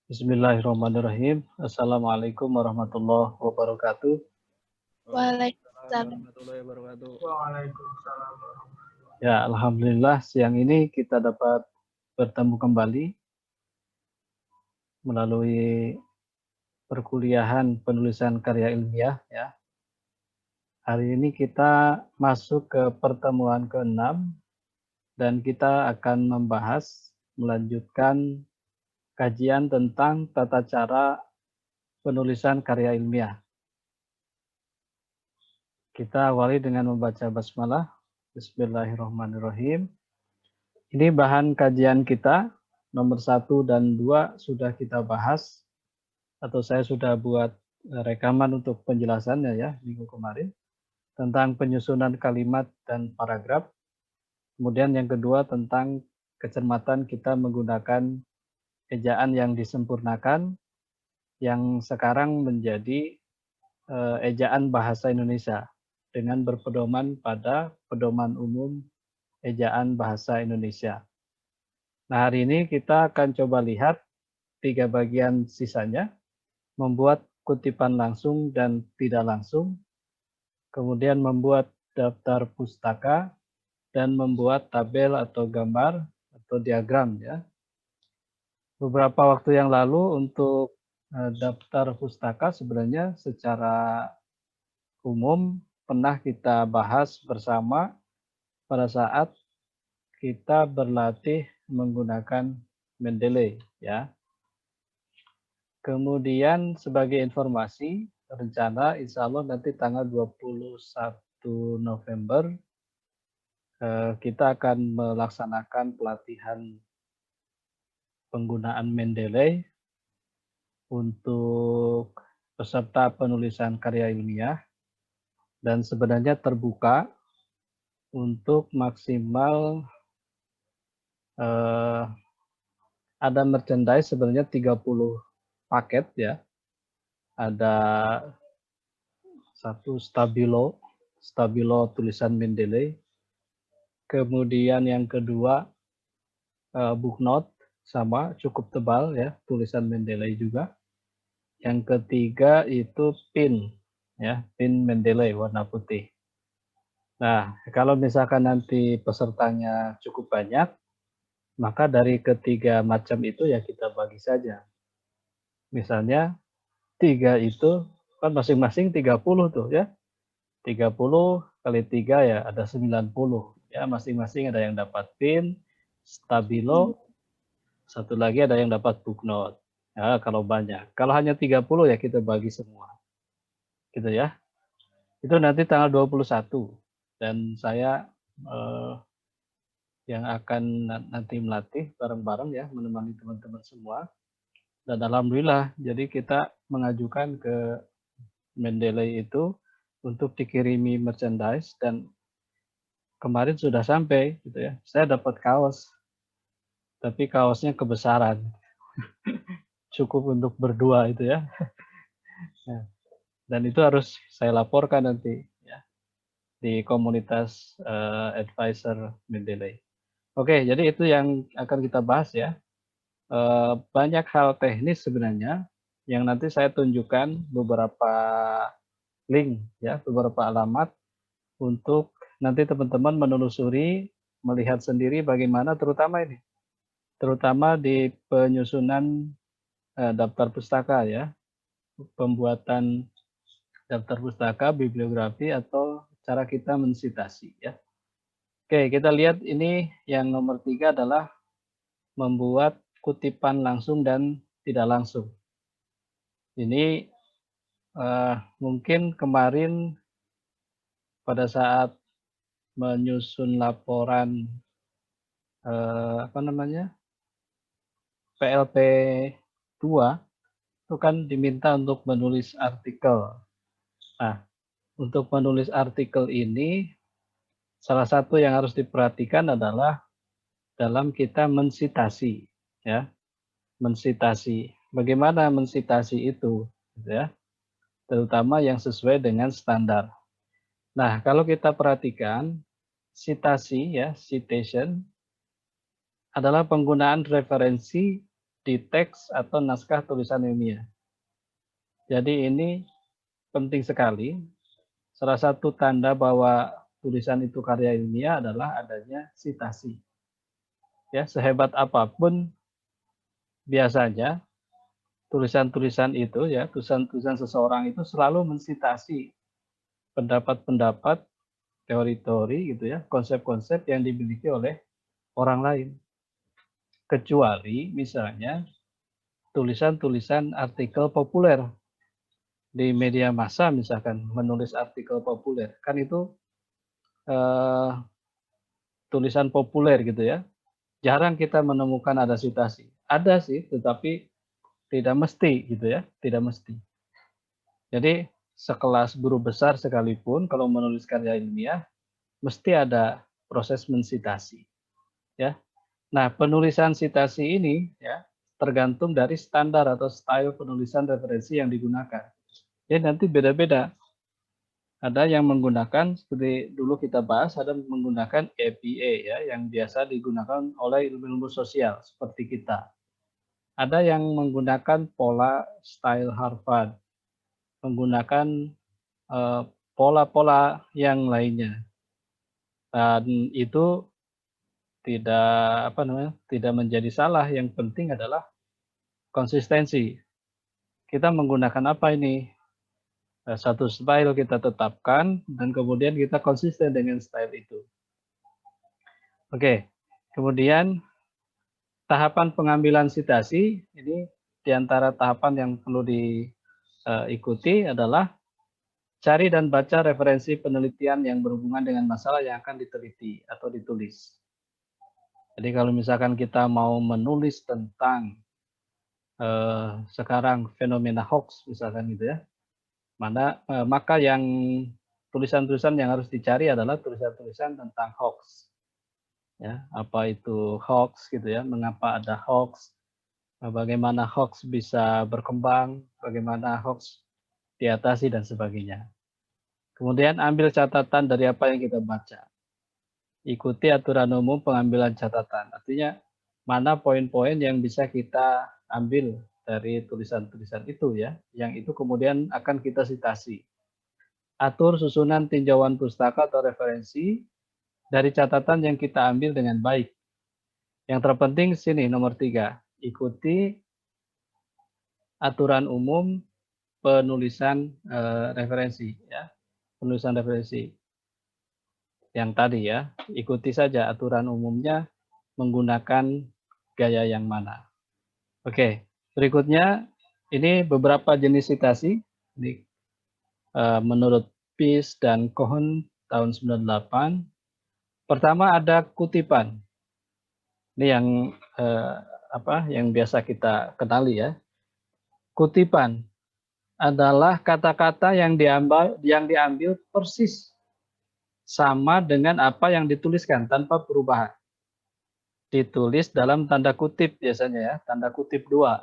Bismillahirrahmanirrahim. Assalamualaikum warahmatullahi wabarakatuh. Waalaikumsalam Waalaikumsalam. warahmatullahi wabarakatuh. Waalaikumsalam. Ya, alhamdulillah siang ini kita dapat bertemu kembali melalui perkuliahan penulisan karya ilmiah ya. Hari ini kita masuk ke pertemuan ke-6 dan kita akan melanjutkan kajian tentang tata cara penulisan karya ilmiah. Kita awali dengan membaca basmalah. Bismillahirrahmanirrahim. Ini bahan kajian kita, nomor 1 dan 2 sudah kita bahas, atau saya sudah buat rekaman untuk penjelasannya ya, minggu kemarin, tentang penyusunan kalimat dan paragraf. Kemudian yang kedua tentang kecermatan kita menggunakan ejaan yang disempurnakan, yang sekarang menjadi ejaan bahasa Indonesia, dengan berpedoman pada pedoman umum ejaan bahasa Indonesia. Nah, hari ini kita akan coba lihat 3 bagian sisanya, membuat kutipan langsung dan tidak langsung, kemudian membuat daftar pustaka, dan membuat tabel atau gambar atau diagram ya. Beberapa waktu yang lalu untuk daftar pustaka sebenarnya secara umum pernah kita bahas bersama pada saat kita berlatih menggunakan Mendeley ya. Kemudian sebagai informasi, rencana insya Allah nanti tanggal 21 November kita akan melaksanakan pelatihan penggunaan Mendeley untuk peserta penulisan karya ilmiah, dan sebenarnya terbuka untuk maksimal ada merchandise sebenarnya 30 paket ya. Ada satu stabilo tulisan Mendeley. Kemudian yang kedua book note sama cukup tebal ya, tulisan Mendeley juga. Yang ketiga itu pin ya, pin Mendeley warna putih. Nah, kalau misalkan nanti pesertanya cukup banyak, maka dari ketiga macam itu ya kita bagi saja. Misalnya 3 itu kan masing-masing 30 tuh ya. 30 kali 3 ya ada 90. Ya, masing-masing ada yang dapat pin, stabilo, satu lagi ada yang dapat book note. Ya, kalau banyak. Kalau hanya 30 ya kita bagi semua. Gitu ya. Itu nanti tanggal 21. Dan saya yang akan nanti melatih bareng-bareng ya, menemani teman-teman semua. Dan alhamdulillah, jadi kita mengajukan ke Mendeley itu untuk dikirimi merchandise, dan kemarin sudah sampai gitu ya. Saya dapat kaos, tapi kaosnya kebesaran. Cukup untuk berdua itu ya. Nah, dan itu harus saya laporkan nanti ya di komunitas advisor Mendeley. Oke, jadi itu yang akan kita bahas ya. Banyak hal teknis sebenarnya yang nanti saya tunjukkan beberapa link ya, beberapa alamat untuk nanti teman-teman menelusuri, melihat sendiri bagaimana terutama di penyusunan daftar pustaka ya, pembuatan daftar pustaka, bibliografi, atau cara kita mensitasi ya. Oke, kita lihat ini yang nomor 3 adalah membuat kutipan langsung dan tidak langsung. Ini mungkin kemarin pada saat menyusun laporan PLP 2 itu kan diminta untuk menulis artikel. Nah, untuk menulis artikel ini salah satu yang harus diperhatikan adalah dalam kita mensitasi ya. Mensitasi. Bagaimana mensitasi itu ya? Terutama yang sesuai dengan standar. Nah, kalau kita perhatikan citasi ya, citation adalah penggunaan referensi di teks atau naskah tulisan ilmiah. Jadi ini penting sekali. Salah satu tanda bahwa tulisan itu karya ilmiah adalah adanya sitasi. Ya, sehebat apapun biasanya tulisan-tulisan itu ya, tulisan-tulisan seseorang itu selalu mensitasi pendapat-pendapat, teori-teori gitu ya, konsep-konsep yang dimiliki oleh orang lain. Kecuali misalnya tulisan-tulisan artikel populer di media massa, misalkan menulis artikel populer, kan itu eh, tulisan populer gitu ya. Jarang kita menemukan ada sitasi. Ada sih, tetapi tidak mesti gitu ya, tidak mesti. Jadi sekelas guru besar sekalipun kalau menulis karya ilmiah mesti ada proses mensitasi ya. Nah, penulisan sitasi ini ya tergantung dari standar atau style penulisan referensi yang digunakan. Jadi nanti beda-beda. Ada yang menggunakan seperti dulu kita bahas, ada menggunakan APA ya yang biasa digunakan oleh ilmu-ilmu sosial seperti kita. Ada yang menggunakan pola style Harvard, menggunakan pola-pola yang lainnya. Dan itu tidak menjadi salah. Yang penting adalah konsistensi. Kita menggunakan apa ini? Satu style kita tetapkan dan kemudian kita konsisten dengan style itu. Oke, kemudian tahapan pengambilan sitasi ini diantara tahapan yang perlu diikuti adalah cari dan baca referensi penelitian yang berhubungan dengan masalah yang akan diteliti atau ditulis. Jadi kalau misalkan kita mau menulis tentang sekarang fenomena hoax misalkan gitu ya, maka yang tulisan-tulisan yang harus dicari adalah tulisan-tulisan tentang hoax. Ya, apa itu hoax gitu ya, mengapa ada hoax, bagaimana hoax bisa berkembang, bagaimana hoax diatasi dan sebagainya. Kemudian ambil catatan dari apa yang kita baca. Ikuti aturan umum pengambilan catatan. Artinya mana poin-poin yang bisa kita ambil dari tulisan-tulisan itu ya, yang itu kemudian akan kita sitasi. Atur susunan tinjauan pustaka atau referensi dari catatan yang kita ambil dengan baik. Yang terpenting sini nomor 3, ikuti aturan umum penulisan referensi ya, penulisan referensi. Yang tadi ya, ikuti saja aturan umumnya menggunakan gaya yang mana. Oke, berikutnya ini beberapa jenis sitasi. Ini menurut Peace dan Cohen tahun 98. Pertama ada kutipan. Ini yang biasa kita kenali ya. Kutipan adalah kata-kata yang diambil persis sama dengan apa yang dituliskan tanpa perubahan. Ditulis dalam tanda kutip biasanya ya, tanda kutip 2.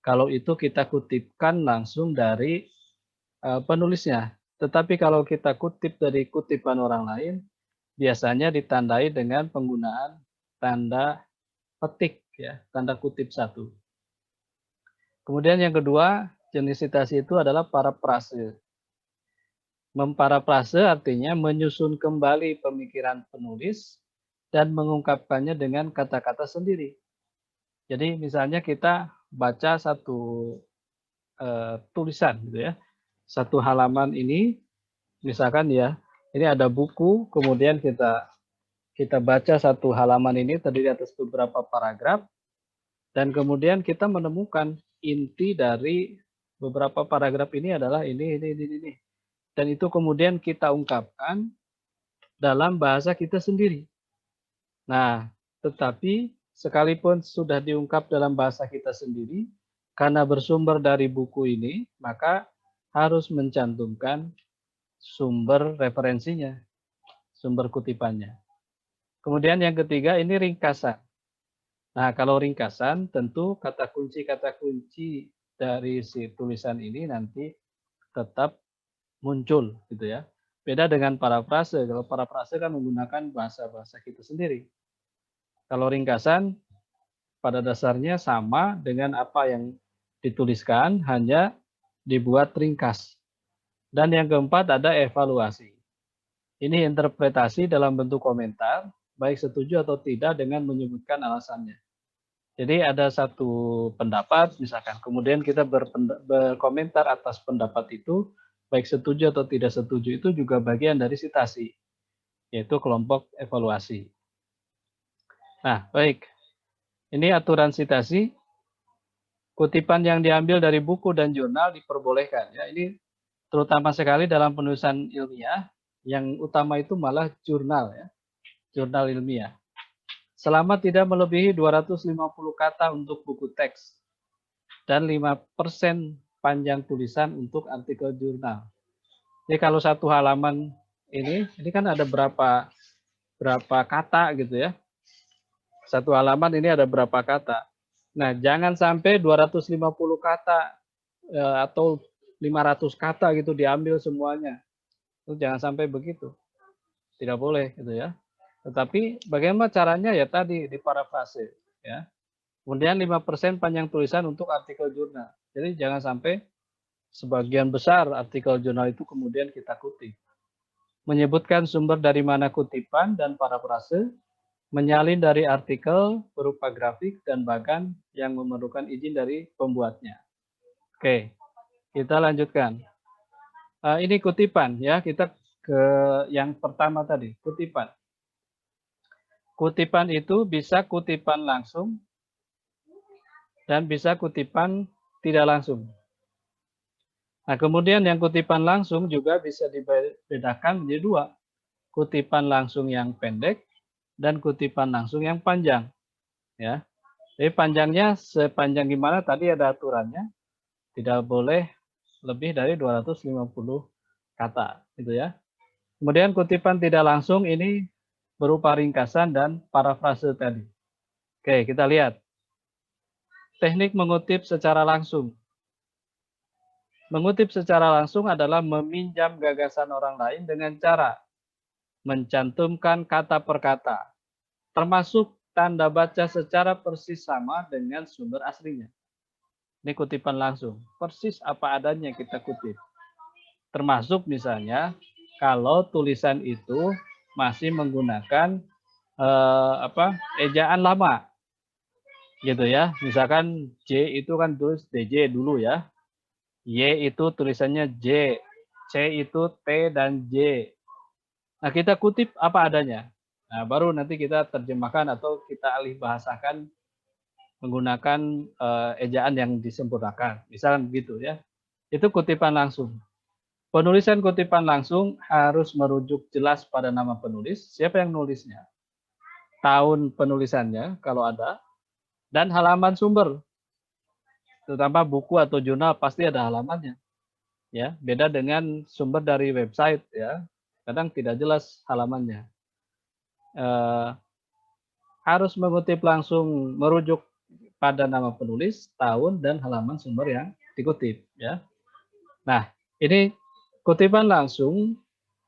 Kalau itu kita kutipkan langsung dari penulisnya. Tetapi kalau kita kutip dari kutipan orang lain, biasanya ditandai dengan penggunaan tanda petik ya, tanda kutip 1. Kemudian yang kedua, jenis sitasi itu adalah parafrase. Memparafrase artinya menyusun kembali pemikiran penulis dan mengungkapkannya dengan kata-kata sendiri. Jadi misalnya kita baca satu tulisan gitu ya, satu halaman ini, misalkan ya, ini ada buku, kemudian kita baca satu halaman ini terdiri atas beberapa paragraf, dan kemudian kita menemukan inti dari beberapa paragraf ini adalah ini. Dan itu kemudian kita ungkapkan dalam bahasa kita sendiri. Nah, tetapi sekalipun sudah diungkap dalam bahasa kita sendiri, karena bersumber dari buku ini, maka harus mencantumkan sumber referensinya, sumber kutipannya. Kemudian yang ketiga ini ringkasan. Nah, kalau ringkasan tentu kata kunci dari si tulisan ini nanti tetap muncul gitu ya. Beda dengan parafrase. Kalau parafrase kan menggunakan bahasa-bahasa kita sendiri. Kalau ringkasan pada dasarnya sama dengan apa yang dituliskan, hanya dibuat ringkas. Dan yang keempat ada evaluasi. Ini interpretasi dalam bentuk komentar, baik setuju atau tidak dengan menyebutkan alasannya. Jadi ada satu pendapat, misalkan, kemudian kita berkomentar atas pendapat itu, baik setuju atau tidak setuju, itu juga bagian dari sitasi, yaitu kelompok evaluasi. Nah, baik. Ini aturan sitasi. Kutipan yang diambil dari buku dan jurnal diperbolehkan. Ya, ini terutama sekali dalam penulisan ilmiah, yang utama itu malah jurnal, ya, jurnal ilmiah. Selama tidak melebihi 250 kata untuk buku teks dan 5% panjang tulisan untuk artikel jurnal. Jadi kalau satu halaman ini kan ada berapa kata gitu ya. Satu halaman ini ada berapa kata. Nah, jangan sampai 250 kata atau 500 kata gitu diambil semuanya. Itu jangan sampai begitu. Tidak boleh gitu ya. Tetapi bagaimana caranya ya tadi diparafrase ya. Kemudian 5% panjang tulisan untuk artikel jurnal. Jadi jangan sampai sebagian besar artikel jurnal itu kemudian kita kutip. Menyebutkan sumber dari mana kutipan dan parafrase, menyalin dari artikel berupa grafik dan bahkan yang memerlukan izin dari pembuatnya. Oke, kita lanjutkan. Ini kutipan ya, kita ke yang pertama tadi, kutipan. Kutipan itu bisa kutipan langsung dan bisa kutipan tidak langsung. Nah, kemudian yang kutipan langsung juga bisa dibedakan menjadi dua. Kutipan langsung yang pendek dan kutipan langsung yang panjang. Ya. Jadi panjangnya sepanjang gimana tadi ada aturannya. Tidak boleh lebih dari 250 kata, gitu ya. Kemudian kutipan tidak langsung ini berupa ringkasan dan parafrase tadi. Oke, kita lihat. Teknik mengutip secara langsung. Mengutip secara langsung adalah meminjam gagasan orang lain dengan cara mencantumkan kata per kata, termasuk tanda baca secara persis sama dengan sumber aslinya. Ini kutipan langsung, persis apa adanya kita kutip. Termasuk misalnya kalau tulisan itu masih menggunakan ejaan lama, gitu ya. Misalkan J itu kan tulis DJ dulu ya, Y itu tulisannya J, C itu T dan J. Nah, kita kutip apa adanya. Nah, baru nanti kita terjemahkan atau kita alih bahasakan menggunakan ejaan yang disempurnakan. Misalnya begitu ya. Itu kutipan langsung. Penulisan kutipan langsung harus merujuk jelas pada nama penulis, siapa yang nulisnya, tahun penulisannya kalau ada, dan halaman sumber. Terutama buku atau jurnal pasti ada halamannya. Ya, beda dengan sumber dari website ya. Kadang tidak jelas halamannya. Harus mengutip langsung, merujuk pada nama penulis, tahun, dan halaman sumber yang dikutip. Ya. Nah, ini kutipan langsung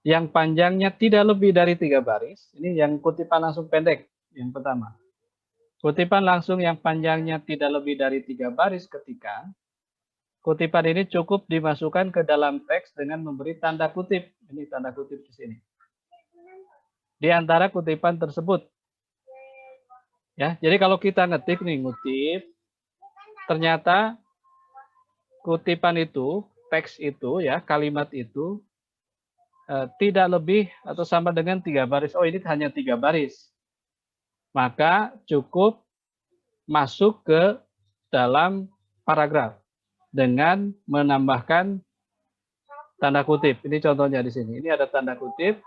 yang panjangnya tidak lebih dari 3 baris. Ini yang kutipan langsung pendek, yang pertama. Kutipan langsung yang panjangnya tidak lebih dari 3 baris ketika kutipan ini cukup dimasukkan ke dalam teks dengan memberi tanda kutip. Ini tanda kutip di sini. Di antara kutipan tersebut. Ya, jadi kalau kita ngetik nih, ngutip, ternyata kutipan itu, teks itu ya, kalimat itu tidak lebih atau sama dengan 3 baris. Oh, ini hanya 3 baris. Maka cukup masuk ke dalam paragraf dengan menambahkan tanda kutip. Ini contohnya di sini. Ini ada tanda kutip,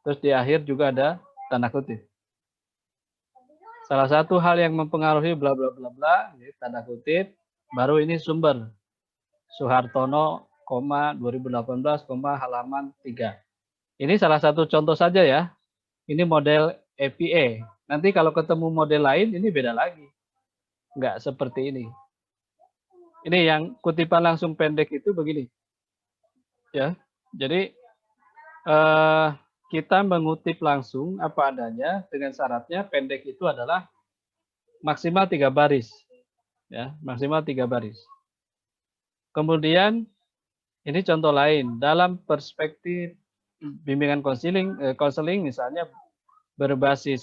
terus di akhir juga ada tanda kutip. Salah satu hal yang mempengaruhi bla bla bla bla, tanda kutip, baru ini sumber. Suhartono, 2018, halaman 3. Ini salah satu contoh saja ya. Ini model APA. Nanti kalau ketemu model lain, ini beda lagi. Enggak seperti ini. Ini yang kutipan langsung pendek itu begini. Ya, jadi kita mengutip langsung apa adanya dengan syaratnya pendek itu adalah maksimal 3 baris. Ya, maksimal 3 baris. Kemudian ini contoh lain, dalam perspektif bimbingan konseling misalnya berbasis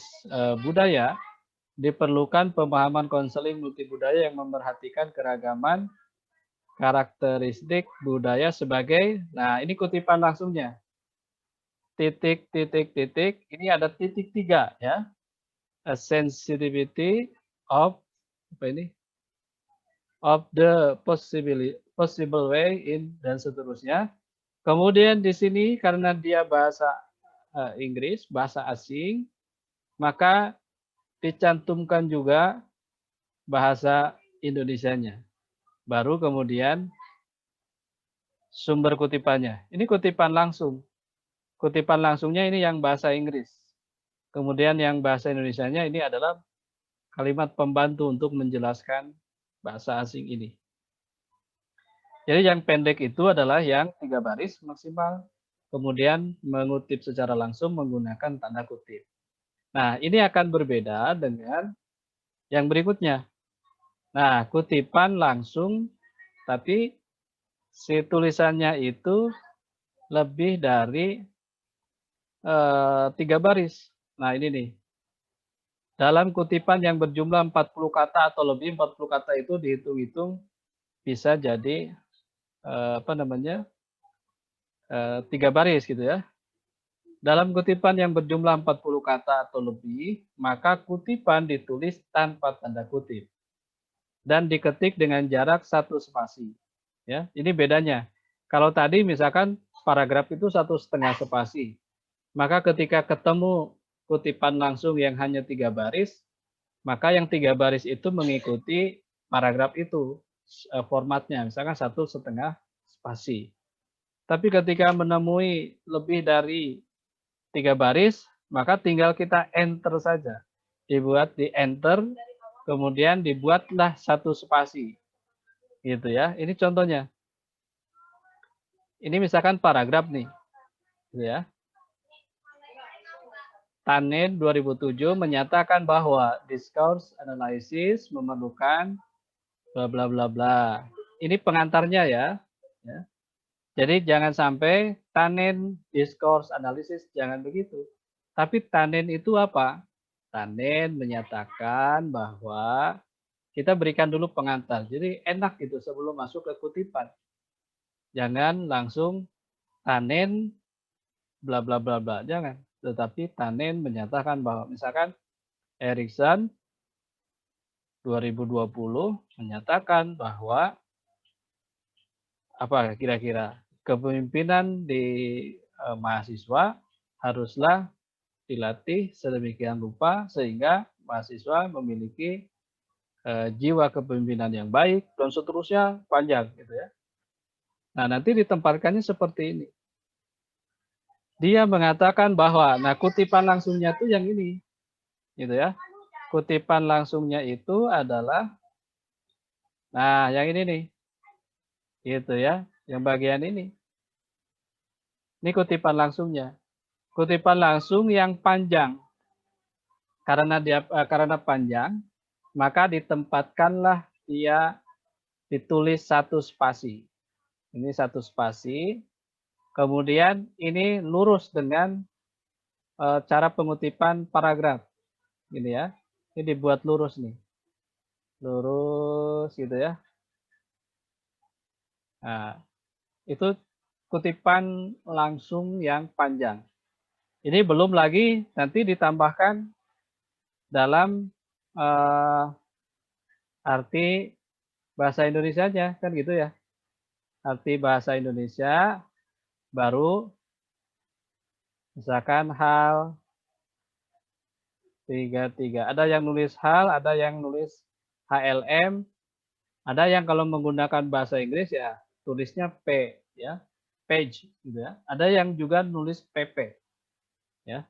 budaya, diperlukan pemahaman konseling multibudaya yang memerhatikan keragaman karakteristik budaya sebagai, nah ini kutipan langsungnya, titik, titik, titik, ini ada titik 3 ya, a sensitivity of, apa ini, of the possible way in, dan seterusnya. Kemudian di sini karena dia bahasa Inggris, bahasa asing, maka dicantumkan juga bahasa Indonesianya. Baru kemudian sumber kutipannya. Ini kutipan langsung. Kutipan langsungnya ini yang bahasa Inggris. Kemudian yang bahasa Indonesianya ini adalah kalimat pembantu untuk menjelaskan bahasa asing ini. Jadi yang pendek itu adalah yang 3 baris maksimal. Kemudian mengutip secara langsung menggunakan tanda kutip. Nah, ini akan berbeda dengan yang berikutnya. Nah, kutipan langsung, tapi si tulisannya itu lebih dari 3 baris. Nah, ini nih. Dalam kutipan yang berjumlah 40 kata atau lebih, 40 kata itu dihitung-hitung bisa jadi 3 baris gitu ya. Dalam kutipan yang berjumlah 40 kata atau lebih, maka kutipan ditulis tanpa tanda kutip dan diketik dengan jarak 1 spasi. Ya, ini bedanya. Kalau tadi misalkan paragraf itu 1,5 spasi, maka ketika ketemu kutipan langsung yang hanya 3 baris, maka yang 3 baris itu mengikuti paragraf itu formatnya, misalkan 1,5 spasi. Tapi ketika menemui lebih dari 3 baris, maka tinggal kita enter saja. Dibuat di enter, kemudian dibuatlah 1 spasi. Gitu ya. Ini contohnya. Ini misalkan paragraf nih. Gitu ya. Tanin 2007 menyatakan bahwa discourse analysis memerlukan bla bla bla bla. Ini pengantarnya ya. Jadi jangan sampai Tanin discourse analysis, jangan begitu. Tapi Tanin itu apa? Tanin menyatakan bahwa kita berikan dulu pengantar. Jadi enak itu sebelum masuk ke kutipan. Jangan langsung Tanin bla bla bla bla, jangan. Tetapi Tanin menyatakan bahwa misalkan Erikson 2020 menyatakan bahwa apa kira-kira kepemimpinan di mahasiswa haruslah dilatih sedemikian rupa sehingga mahasiswa memiliki jiwa kepemimpinan yang baik dan seterusnya panjang gitu ya. Nah, nanti ditempatkannya seperti ini. Dia mengatakan bahwa, nah kutipan langsungnya itu yang ini, gitu ya. Kutipan langsungnya itu adalah, nah yang ini nih, gitu ya, yang bagian ini. Ini kutipan langsungnya. Kutipan langsung yang panjang. Karena panjang, maka ditempatkanlah dia ditulis 1 spasi. Ini 1 spasi. Kemudian ini lurus dengan cara pengutipan paragraf. Gini ya. Ini dibuat lurus nih. Lurus gitu ya. Nah, itu kutipan langsung yang panjang. Ini belum lagi nanti ditambahkan dalam arti bahasa Indonesianya, kan gitu ya. Arti bahasa Indonesia baru misalkan hal 33. Ada yang nulis hal, ada yang nulis HLM, ada yang kalau menggunakan bahasa Inggris ya tulisnya P ya, page gitu ya. Ada yang juga nulis PP ya.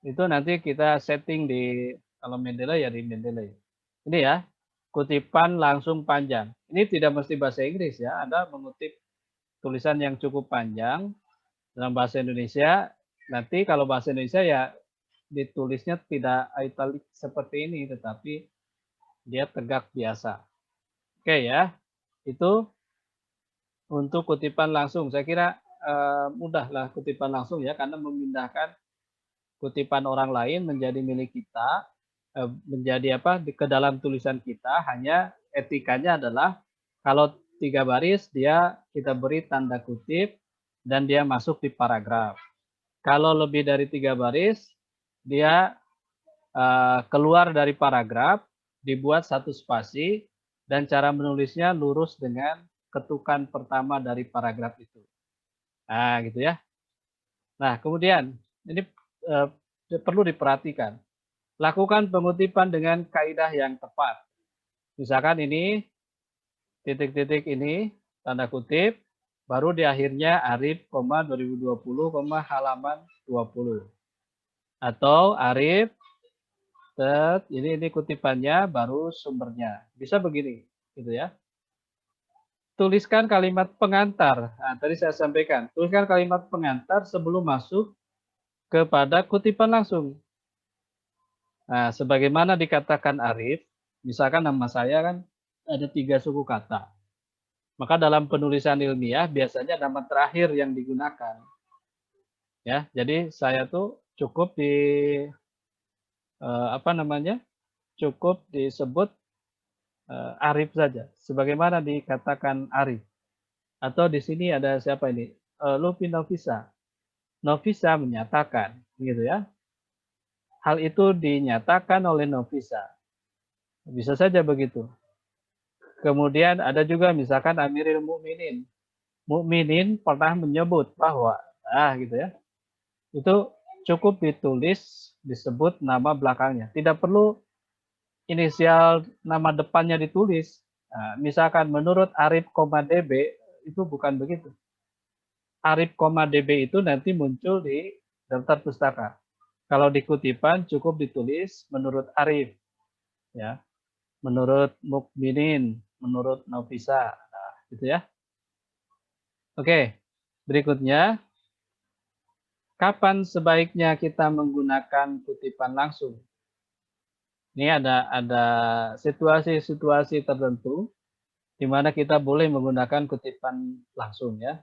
Itu nanti kita setting di kalau Mendeley ya di Mendeley. Ini ya, kutipan langsung panjang. Ini tidak mesti bahasa Inggris ya, Anda mengutip tulisan yang cukup panjang dalam bahasa Indonesia, nanti kalau bahasa Indonesia ya ditulisnya tidak italic seperti ini, tetapi Dia tegak biasa. Oke ya, itu untuk kutipan langsung. Saya kira mudahlah kutipan langsung ya, karena memindahkan kutipan orang lain menjadi milik kita, menjadi apa ke dalam tulisan kita. Hanya etikanya adalah kalau 3 baris dia kita beri tanda kutip dan dia masuk di paragraf. Kalau lebih dari 3 baris dia keluar dari paragraf, dibuat satu spasi, dan cara menulisnya lurus dengan ketukan pertama dari paragraf itu. Nah, gitu ya. Nah, kemudian ini perlu diperhatikan. Lakukan pengutipan dengan kaidah yang tepat. Misalkan ini titik-titik ini tanda kutip, baru di akhirnya Arif, 2020, halaman 20. Atau Arif, ini kutipannya baru sumbernya. Bisa begini, gitu ya. Tuliskan kalimat pengantar. Nah, tadi saya sampaikan, tuliskan kalimat pengantar sebelum masuk kepada kutipan langsung. Nah, sebagaimana dikatakan Arif, misalkan nama saya kan ada 3 suku kata. Maka dalam penulisan ilmiah biasanya nama terakhir yang digunakan. Ya, jadi saya tuh cukup cukup disebut Arif saja, sebagaimana dikatakan Arif. Atau di sini ada siapa ini? Lupi Novisa. Novisa menyatakan, gitu ya. Hal itu dinyatakan oleh Novisa. Bisa saja begitu. Kemudian ada juga misalkan Amiril Mukminin. Mukminin pernah menyebut bahwa, gitu ya. Itu cukup ditulis, disebut nama belakangnya. Tidak perlu inisial nama depannya ditulis. Nah, misalkan menurut Arif, DB, itu bukan begitu. Arif, DB itu nanti muncul di daftar pustaka. Kalau di kutipan cukup ditulis menurut Arif, ya, menurut Mukminin, menurut Novisa, nah, gitu ya. Oke, berikutnya, kapan sebaiknya kita menggunakan kutipan langsung? Ini ada situasi-situasi tertentu di mana kita boleh menggunakan kutipan langsung ya.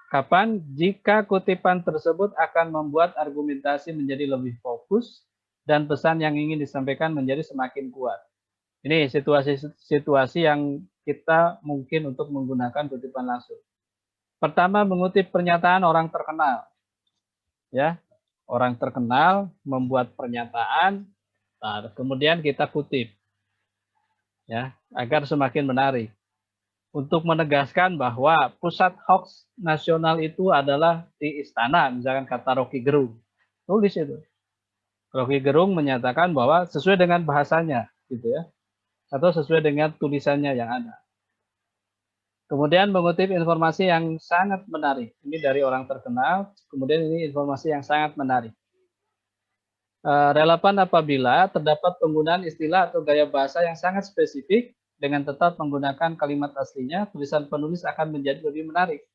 Kapan? Jika kutipan tersebut akan membuat argumentasi menjadi lebih fokus dan pesan yang ingin disampaikan menjadi semakin kuat. Ini situasi-situasi yang kita mungkin untuk menggunakan kutipan langsung. Pertama, mengutip pernyataan orang terkenal. Ya, orang terkenal membuat pernyataan, nah, kemudian kita kutip. Ya, agar semakin menarik. Untuk menegaskan bahwa pusat hoax nasional itu adalah di istana, misalkan kata Rocky Gerung. Tulis itu. Rocky Gerung menyatakan bahwa sesuai dengan bahasanya, gitu ya, atau sesuai dengan tulisannya yang ada. Kemudian mengutip informasi yang sangat menarik. Ini dari orang terkenal, kemudian ini informasi yang sangat menarik. Relevan apabila terdapat penggunaan istilah atau gaya bahasa yang sangat spesifik, dengan tetap menggunakan kalimat aslinya, tulisan penulis akan menjadi lebih menarik.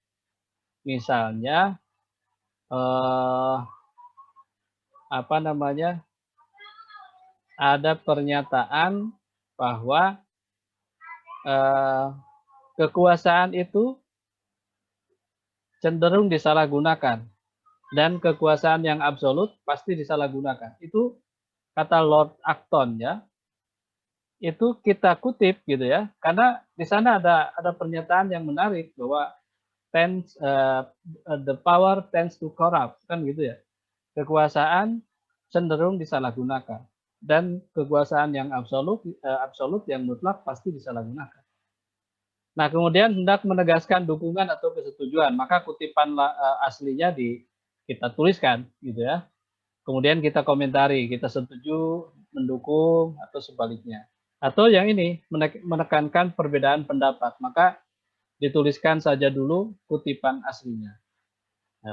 Misalnya, ada pernyataan bahwa kekuasaan itu cenderung disalahgunakan dan kekuasaan yang absolut pasti disalahgunakan. Itu kata Lord Acton ya. Itu kita kutip gitu ya, karena di sana ada pernyataan yang menarik bahwa the power tends to corrupt, kan gitu ya. Kekuasaan cenderung disalahgunakan dan kekuasaan yang absolut yang mutlak pasti disalahgunakan. Nah, kemudian hendak menegaskan dukungan atau kesetujuan, maka kutipan aslinya kita tuliskan gitu ya. Kemudian kita komentari, kita setuju, mendukung atau sebaliknya. Atau yang ini, menekankan perbedaan pendapat, maka dituliskan saja dulu kutipan aslinya.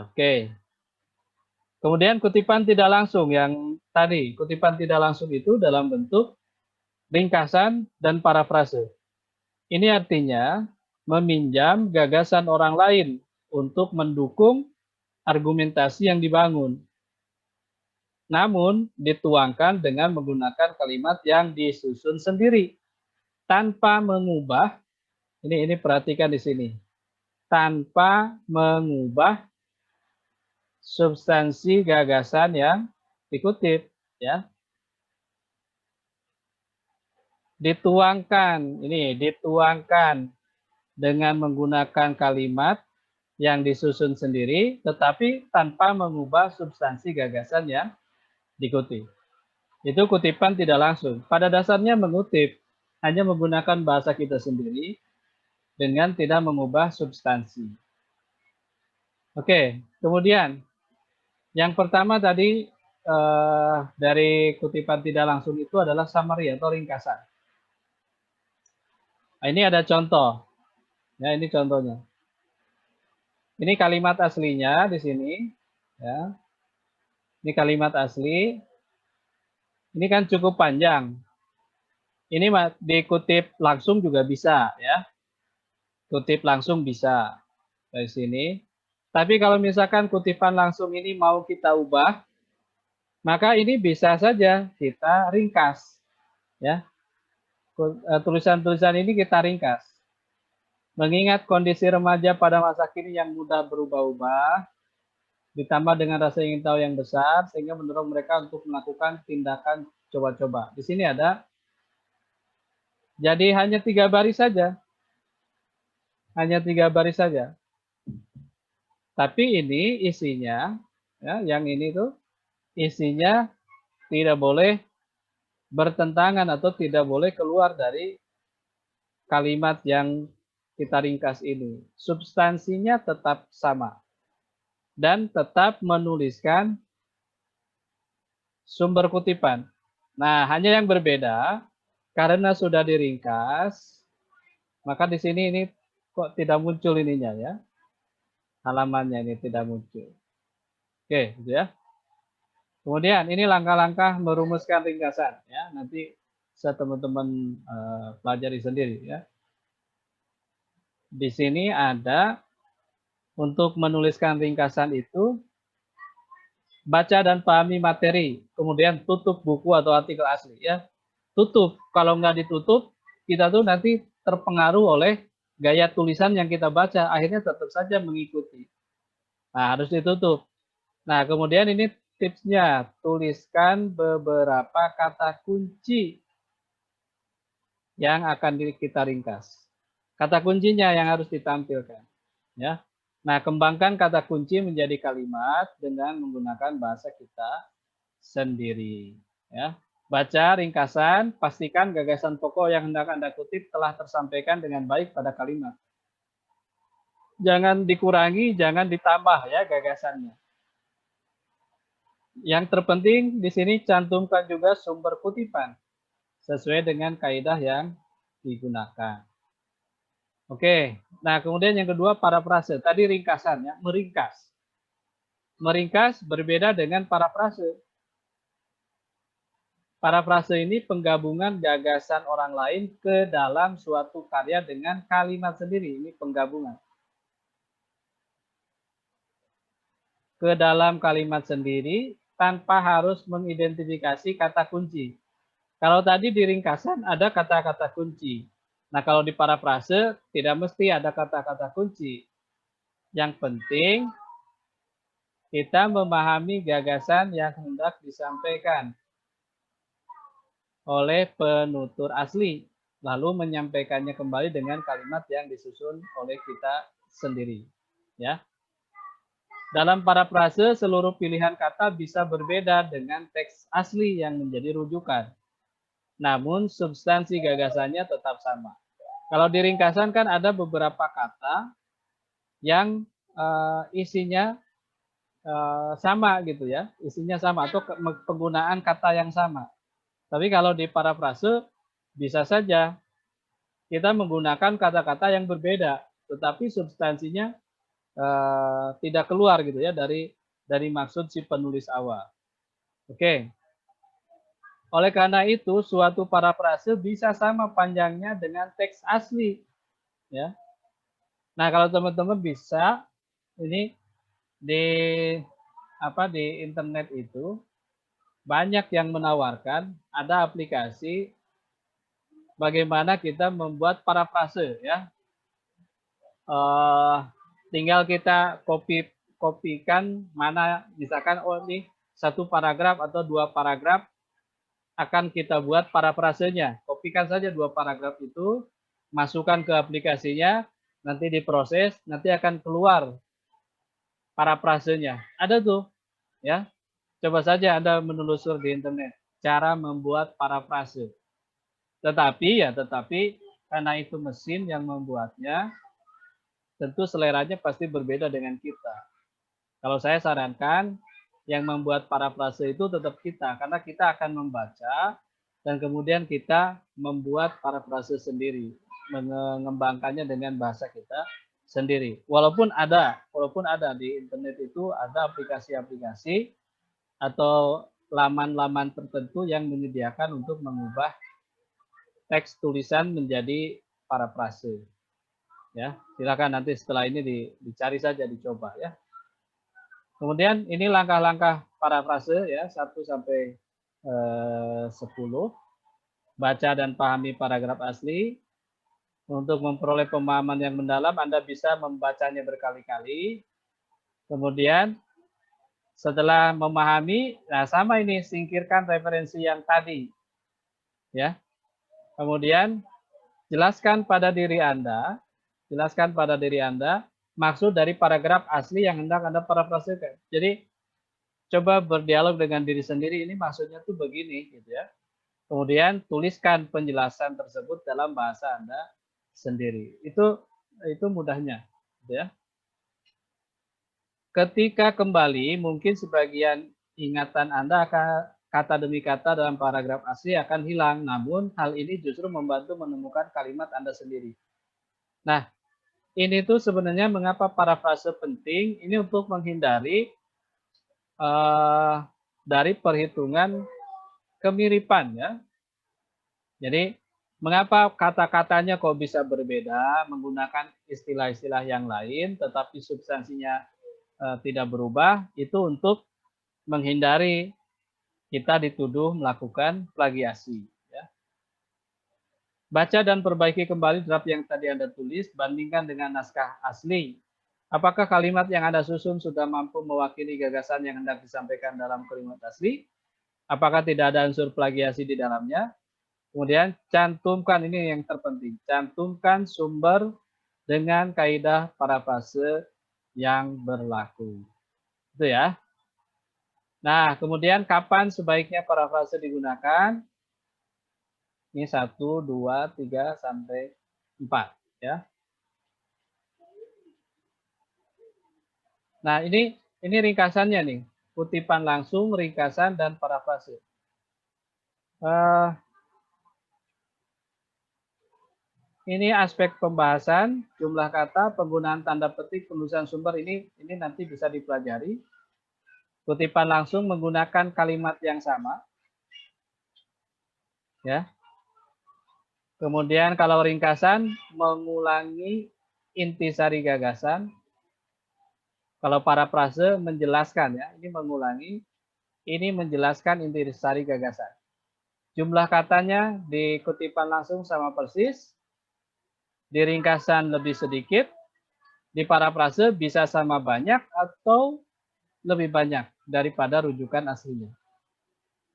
Oke. Kemudian kutipan tidak langsung, yang tadi, kutipan tidak langsung itu dalam bentuk ringkasan dan parafrase. Ini artinya meminjam gagasan orang lain untuk mendukung argumentasi yang dibangun. namun dituangkan dengan menggunakan kalimat yang disusun sendiri tanpa mengubah. Ini perhatikan di sini. Tanpa mengubah substansi gagasan yang dikutip, ya. Dituangkan, ini dituangkan dengan menggunakan kalimat yang disusun sendiri, tetapi tanpa mengubah substansi gagasan yang dikutip. Itu kutipan tidak langsung. Pada dasarnya mengutip, hanya menggunakan bahasa kita sendiri dengan tidak mengubah substansi. Oke, kemudian yang pertama tadi dari kutipan tidak langsung itu adalah summary atau ringkasan. Nah, ini ada contoh. Ya, ini contohnya. Ini kalimat aslinya di sini, ya. Ini kalimat asli. Ini kan cukup panjang. Ini dikutip langsung juga bisa, ya. Kutip langsung bisa dari sini. Tapi kalau misalkan kutipan langsung ini mau kita ubah, maka ini bisa saja kita ringkas, ya. Tulisan-tulisan ini kita ringkas. Mengingat kondisi remaja pada masa kini yang mudah berubah-ubah, ditambah dengan rasa ingin tahu yang besar, sehingga mendorong mereka untuk melakukan tindakan coba-coba. Di sini ada, jadi hanya 3 baris saja. Hanya 3 baris saja. Tapi ini isinya, ya, yang ini tuh, isinya tidak boleh bertentangan atau tidak boleh keluar dari kalimat yang kita ringkas ini. Substansinya tetap sama. Dan tetap menuliskan sumber kutipan. Nah, hanya yang berbeda, karena sudah diringkas, maka di sini ini kok tidak muncul ininya ya. Halamannya ini tidak muncul. Oke, gitu ya. Kemudian ini langkah-langkah merumuskan ringkasan ya. Nanti bisa teman-teman pelajari sendiri ya. Di sini ada untuk menuliskan ringkasan itu baca dan pahami materi, kemudian tutup buku atau artikel asli ya. Tutup, kalau nggak ditutup, kita tuh nanti terpengaruh oleh gaya tulisan yang kita baca, akhirnya tetap saja mengikuti. Nah, harus ditutup. Nah, kemudian ini tipsnya, tuliskan beberapa kata kunci yang akan kita ringkas. Kata kuncinya yang harus ditampilkan. Ya. Nah, kembangkan kata kunci menjadi kalimat dengan menggunakan bahasa kita sendiri. Ya. Baca ringkasan, pastikan gagasan pokok yang hendak Anda kutip telah tersampaikan dengan baik pada kalimat. Jangan dikurangi, jangan ditambah ya gagasannya. Yang terpenting di sini cantumkan juga sumber kutipan sesuai dengan kaidah yang digunakan. Oke, nah kemudian yang kedua parafrase. Tadi ringkasan ya, meringkas. Meringkas berbeda dengan parafrase. Parafrase ini penggabungan gagasan orang lain ke dalam suatu karya dengan kalimat sendiri. Ini penggabungan. Ke dalam kalimat sendiri tanpa harus mengidentifikasi kata kunci. Kalau tadi di ringkasan ada kata-kata kunci. Nah, kalau di parafrase tidak mesti ada kata-kata kunci. Yang penting kita memahami gagasan yang hendak disampaikan oleh penutur asli, lalu menyampaikannya kembali dengan kalimat yang disusun oleh kita sendiri. Ya. Dalam parafrase, seluruh pilihan kata bisa berbeda dengan teks asli yang menjadi rujukan. Namun substansi gagasannya tetap sama. Kalau di ringkasan kan ada beberapa kata yang isinya sama gitu ya, isinya sama atau penggunaan kata yang sama. Tapi kalau di parafrase bisa saja kita menggunakan kata-kata yang berbeda, tetapi substansinya tidak keluar gitu ya dari maksud si penulis awal. Oke. Oleh karena itu, suatu parafrase bisa sama panjangnya dengan teks asli, ya. Nah, kalau teman-teman bisa ini di internet itu banyak yang menawarkan ada aplikasi bagaimana kita membuat parafrase ya. Tinggal kita kopikan mana misalkan oh ini satu paragraf atau dua paragraf akan kita buat parafrasenya. Kopikan saja dua paragraf itu, masukkan ke aplikasinya, nanti diproses, nanti akan keluar parafrasenya. Ada tuh, ya. Coba saja Anda menelusur di internet cara membuat parafrase. Tetapi karena itu mesin yang membuatnya, tentu seleranya pasti berbeda dengan kita. Kalau saya sarankan yang membuat parafrase itu tetap kita, karena kita akan membaca dan kemudian kita membuat parafrase sendiri, mengembangkannya dengan bahasa kita sendiri. Walaupun ada di internet itu ada aplikasi-aplikasi atau laman-laman tertentu yang menyediakan untuk mengubah teks tulisan menjadi parafrase. Ya, silakan nanti setelah ini dicari saja, dicoba ya. Kemudian ini langkah-langkah parafrase ya 1 sampai 10. Baca dan pahami paragraf asli. Untuk memperoleh pemahaman yang mendalam, Anda bisa membacanya berkali-kali. Kemudian setelah memahami, nah sama ini singkirkan referensi yang tadi. Ya. Kemudian jelaskan pada diri Anda maksud dari paragraf asli yang hendak Anda parafrasekan. Jadi coba berdialog dengan diri sendiri, ini maksudnya tuh begini gitu ya. Kemudian tuliskan penjelasan tersebut dalam bahasa Anda sendiri. Itu mudahnya gitu ya. Ketika kembali mungkin sebagian ingatan Anda akan kata demi kata dalam paragraf asli akan hilang, namun hal ini justru membantu menemukan kalimat Anda sendiri. Nah, ini tuh sebenarnya mengapa parafrase penting, ini untuk menghindari dari perhitungan kemiripan ya. Jadi mengapa kata-katanya kok bisa berbeda, menggunakan istilah-istilah yang lain, tetapi substansinya tidak berubah, itu untuk menghindari kita dituduh melakukan plagiasi. Ya. Baca dan perbaiki kembali draft yang tadi Anda tulis, bandingkan dengan naskah asli. Apakah kalimat yang Anda susun sudah mampu mewakili gagasan yang hendak disampaikan dalam kalimat asli? Apakah tidak ada unsur plagiasi di dalamnya? Kemudian cantumkan, ini yang terpenting, cantumkan sumber dengan kaidah parafrase yang berlaku. Itu ya. Nah, kemudian kapan sebaiknya parafrase digunakan? Ini 1, 2, 3, sampai 4. Ya. Nah, ini ringkasannya nih. Kutipan langsung, ringkasan, dan parafrase. Ini aspek pembahasan, jumlah kata, penggunaan tanda petik, penulisan sumber, ini nanti bisa dipelajari. Kutipan langsung menggunakan kalimat yang sama. Ya. Kemudian kalau ringkasan mengulangi intisari gagasan. Kalau parafrase menjelaskan ya, ini mengulangi, ini menjelaskan intisari gagasan. Jumlah katanya di kutipan langsung sama persis, di ringkasan lebih sedikit, di parafrase bisa sama banyak atau lebih banyak daripada rujukan aslinya.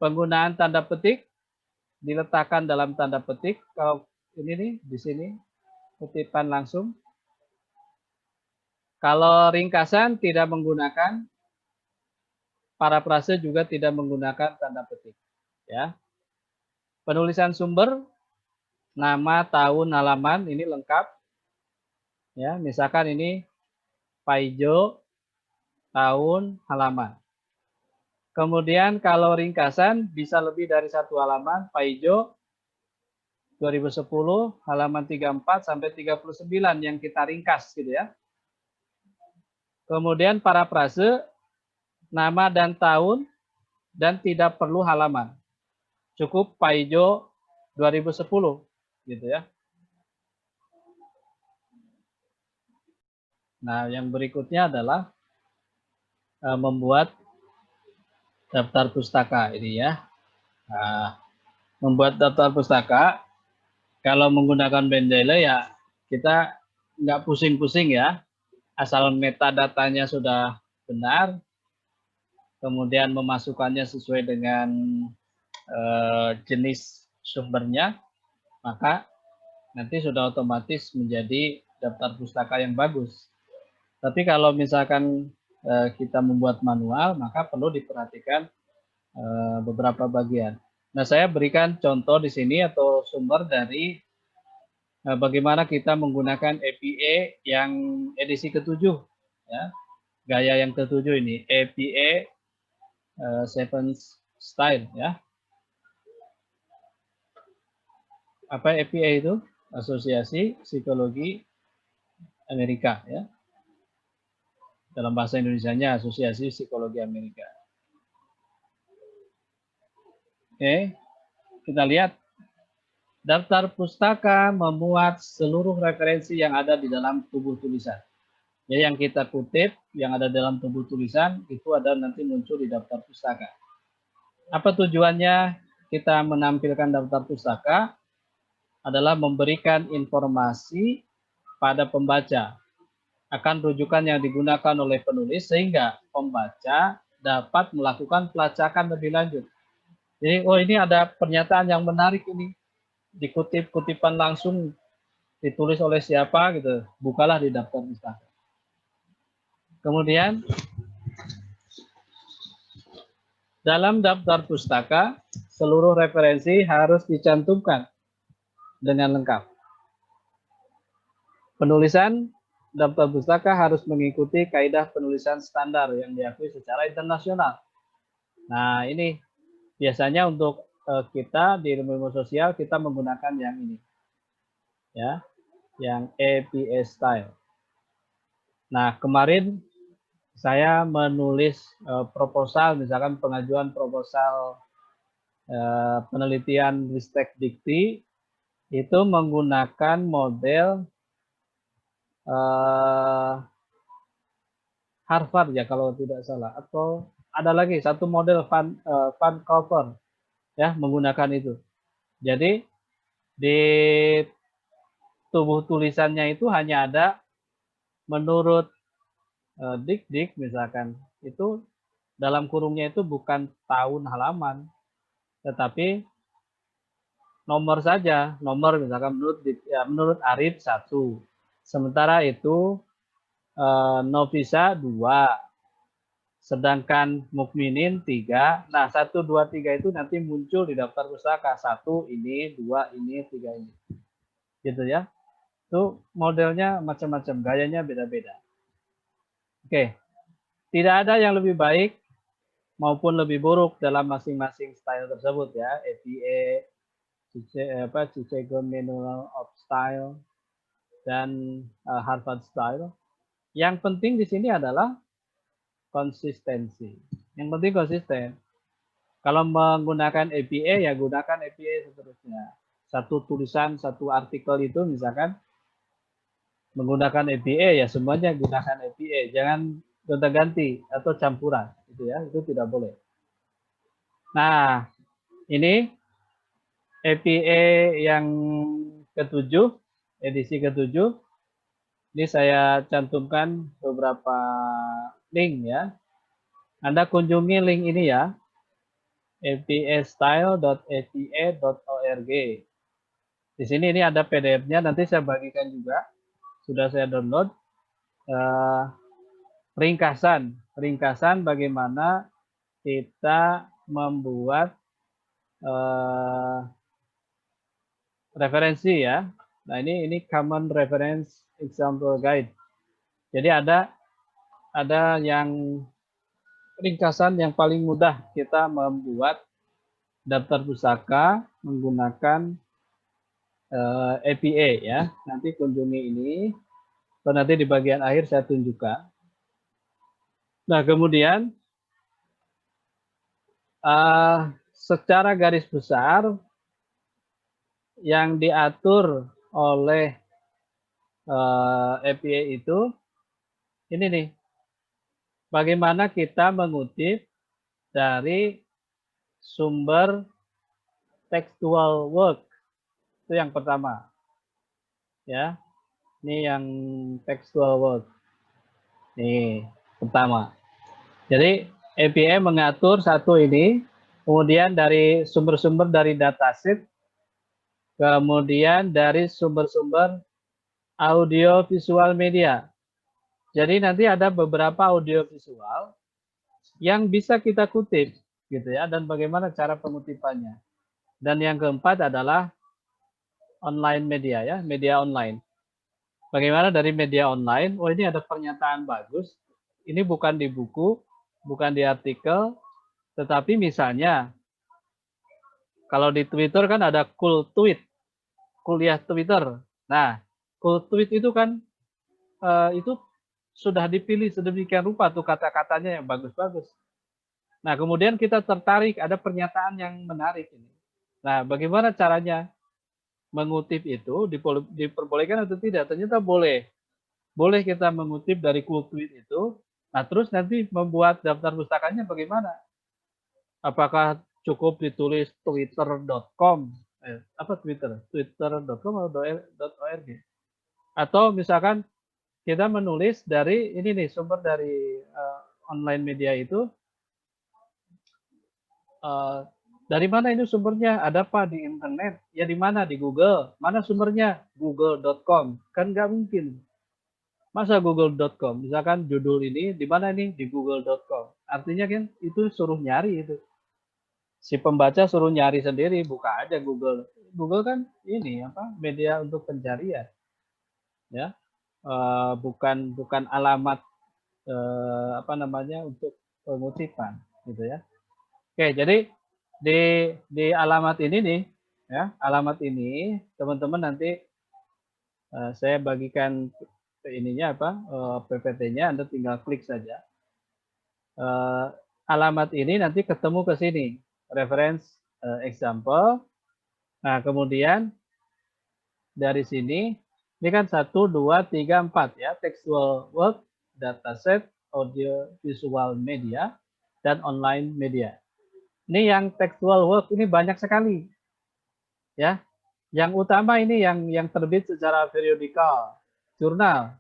Penggunaan tanda petik diletakkan dalam tanda petik. Kalau ini nih di sini kutipan langsung. Kalau ringkasan tidak menggunakan, parafrase juga tidak menggunakan tanda petik. Ya. Penulisan sumber, nama, tahun, halaman ini lengkap. Ya, misalkan ini Paijo, tahun, halaman. Kemudian kalau ringkasan bisa lebih dari 1 halaman, Paijo 2010 halaman 34 sampai 39 yang kita ringkas gitu ya. Kemudian parafrase nama dan tahun dan tidak perlu halaman. Cukup Paijo 2010 gitu ya. Nah, yang berikutnya adalah membuat daftar pustaka ini ya. Nah, membuat daftar pustaka, kalau menggunakan Mendeley ya kita nggak pusing-pusing ya, asal metadatanya sudah benar, kemudian memasukkannya sesuai dengan jenis sumbernya, maka nanti sudah otomatis menjadi daftar pustaka yang bagus. Tapi kalau misalkan kita membuat manual, maka perlu diperhatikan beberapa bagian. Nah, saya berikan contoh di sini atau sumber dari bagaimana kita menggunakan APA yang edisi ke-7 ya. Gaya yang ke-7 ini, APA 7 style ya. Apa APA itu? Asosiasi Psikologi Amerika ya. Dalam bahasa Indonesianya Asosiasi Psikologi Amerika. Oke, kita lihat daftar pustaka memuat seluruh referensi yang ada di dalam tubuh tulisan. Jadi yang kita kutip, yang ada dalam tubuh tulisan, itu ada nanti muncul di daftar pustaka. Apa tujuannya kita menampilkan daftar pustaka? Adalah memberikan informasi pada pembaca akan rujukan yang digunakan oleh penulis sehingga pembaca dapat melakukan pelacakan lebih lanjut. Jadi, oh ini ada pernyataan yang menarik ini, dikutip kutipan langsung, ditulis oleh siapa gitu, bukalah di daftar pustaka. Kemudian dalam daftar pustaka seluruh referensi harus dicantumkan dengan lengkap. Penulisan daftar pustaka harus mengikuti kaidah penulisan standar yang diakui secara internasional. Nah, ini biasanya untuk kita di ilmu sosial kita menggunakan yang ini. Ya, yang APA style. Nah, kemarin saya menulis proposal, misalkan pengajuan proposal penelitian Ristek Dikti itu menggunakan model Harvard ya kalau tidak salah, atau ada lagi satu model Vancouver ya menggunakan itu. Jadi di tubuh tulisannya itu hanya ada menurut Dik misalkan itu dalam kurungnya itu bukan tahun halaman, tetapi nomor saja, nomor misalkan menurut Arif 1. Sementara itu Novisa 2. Sedangkan Mukminin 3. Nah, 1, 2, 3 itu nanti muncul di daftar pustaka. 1 ini, 2 ini, 3 ini. Gitu ya. Itu modelnya macam-macam, gayanya beda-beda. Oke. Tidak ada yang lebih baik maupun lebih buruk dalam masing-masing style tersebut ya. APA, Chicago Manual of Style, dan Harvard Style. Yang penting di sini adalah konsistensi. Yang penting konsisten. Kalau menggunakan APA ya gunakan APA seterusnya. Satu tulisan, satu artikel itu misalkan menggunakan APA ya semuanya gunakan APA. Jangan gonta-ganti atau campuran gitu ya. Itu tidak boleh. Nah, ini APA yang ke-7, edisi ke-7. Ini saya cantumkan beberapa link ya. Anda kunjungi link ini ya, apastyle.apa.org. Di sini ini ada PDF-nya, nanti saya bagikan juga. Sudah saya download. Ringkasan bagaimana kita membuat referensi ya. Nah, ini Common Reference Example Guide. Jadi ada yang ringkasan yang paling mudah kita membuat daftar pustaka menggunakan APA ya. Nanti kunjungi ini. Atau nanti di bagian akhir saya tunjukkan. Nah, kemudian secara garis besar yang diatur oleh APA itu ini nih. Bagaimana kita mengutip dari sumber textual work. Itu yang pertama. Ya. Ini yang textual work. Nih, pertama. Jadi API mengatur satu ini, kemudian dari sumber-sumber dari dataset, kemudian dari sumber-sumber audio visual media. Jadi nanti ada beberapa audio visual yang bisa kita kutip, gitu ya, dan bagaimana cara pengutipannya. Dan yang keempat adalah online media ya, media online. Bagaimana dari media online? Oh, ini ada pernyataan bagus. Ini bukan di buku, bukan di artikel, tetapi misalnya kalau di Twitter kan ada cool tweet, kuliah Twitter. Nah, cool tweet itu kan itu sudah dipilih sedemikian rupa tuh kata-katanya yang bagus-bagus. Nah, kemudian kita tertarik ada pernyataan yang menarik ini. Nah, bagaimana caranya mengutip itu diperbolehkan atau tidak? Ternyata boleh. Boleh kita mengutip dari cool tweet itu. Nah, terus nanti membuat daftar pustakanya bagaimana? Apakah cukup ditulis twitter.com? Apa Twitter? Twitter.com atau .org? Atau misalkan kita menulis dari ini nih sumber dari online media itu dari mana ini sumbernya? Ada apa di internet? Ya di mana? Di Google. Mana sumbernya? Google.com. Kan nggak mungkin. Masa Google.com? Misalkan judul ini di mana ini? Di Google.com. Artinya kan itu suruh nyari itu. Si pembaca suruh nyari sendiri, buka aja Google. Google kan ini apa? Media untuk pencarian. Ya. Bukan alamat apa namanya untuk pengutipan gitu ya. Oke, jadi di alamat ini nih ya, alamat ini teman-teman nanti saya bagikan ininya apa PPT-nya, Anda tinggal klik saja. Alamat ini nanti ketemu ke sini, reference example. Nah, kemudian dari sini ini kan 1 2 3 4 ya, textual work, dataset, audio visual media dan online media. Ini yang textual work ini banyak sekali. Ya. Yang utama ini yang terbit secara periodikal, jurnal.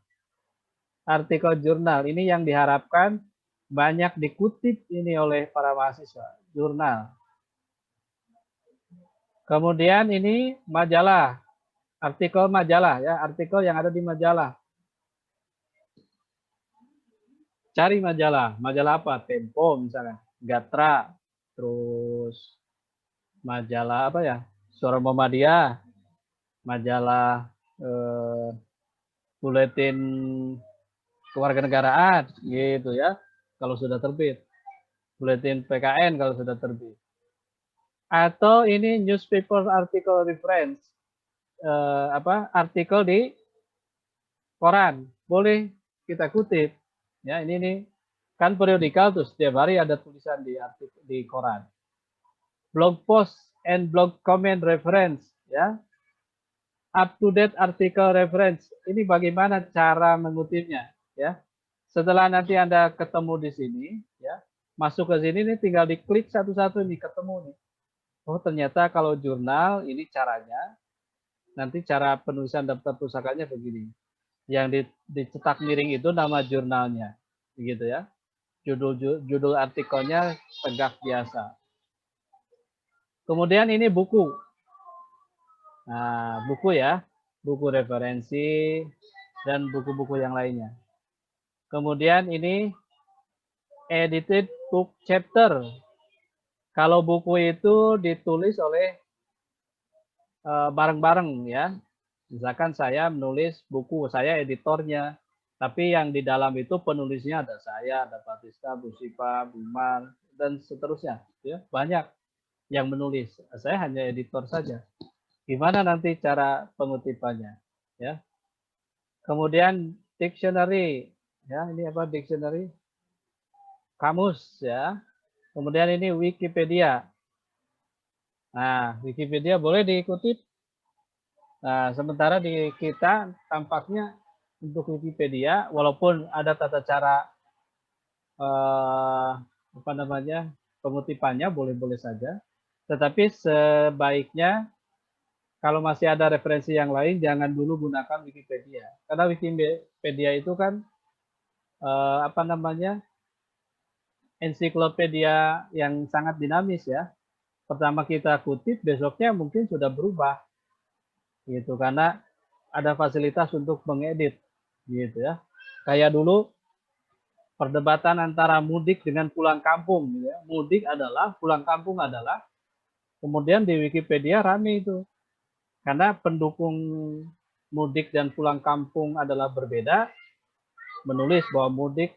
Artikel jurnal ini yang diharapkan banyak dikutip ini oleh para mahasiswa, jurnal. Kemudian ini majalah, artikel majalah ya, artikel yang ada di majalah. Cari majalah, majalah apa? Tempo misalnya, Gatra, terus majalah apa ya? Suara Muhammadiyah, majalah buletin kewarganegaraan gitu ya kalau sudah terbit, buletin PKN kalau sudah terbit, atau ini newspaper article reference artikel di koran boleh kita kutip ya. Ini nih kan periodikal tuh setiap hari ada tulisan di koran. Blog post and blog comment reference ya, up to date article reference. Ini bagaimana cara mengutipnya ya. Setelah nanti Anda ketemu di sini ya, masuk ke sini nih tinggal diklik satu-satu nih ketemu nih. Oh, ternyata kalau jurnal ini caranya nanti cara penulisan daftar pusakanya begini. Yang dicetak miring itu nama jurnalnya. Begitu ya. Judul artikelnya tegak biasa. Kemudian ini buku. Nah, buku ya, buku referensi dan buku-buku yang lainnya. Kemudian ini edited book chapter. Kalau buku itu ditulis oleh bareng-bareng ya. Misalkan saya menulis buku, saya editornya, tapi yang di dalam itu penulisnya ada saya, ada Patista, Bu Sipa, Bu Mar, dan seterusnya. Ya, banyak yang menulis. Saya hanya editor saja. Gimana nanti cara pengutipannya? Ya. Kemudian dictionary, ya ini apa dictionary? Kamus ya. Kemudian ini Wikipedia. Nah, Wikipedia boleh diikuti. Nah, sementara di kita tampaknya untuk Wikipedia, walaupun ada tata cara apa namanya pengutipannya boleh-boleh saja. Tetapi sebaiknya kalau masih ada referensi yang lain, jangan dulu gunakan Wikipedia. Karena Wikipedia itu kan apa namanya, ensiklopedia yang sangat dinamis ya. Pertama kita kutip, besoknya mungkin sudah berubah, gitu. Karena ada fasilitas untuk mengedit, gitu ya. Kayak dulu perdebatan antara mudik dengan pulang kampung, gitu ya. Mudik adalah, pulang kampung adalah. Kemudian di Wikipedia rame itu. Karena pendukung mudik dan pulang kampung adalah berbeda, menulis bahwa mudik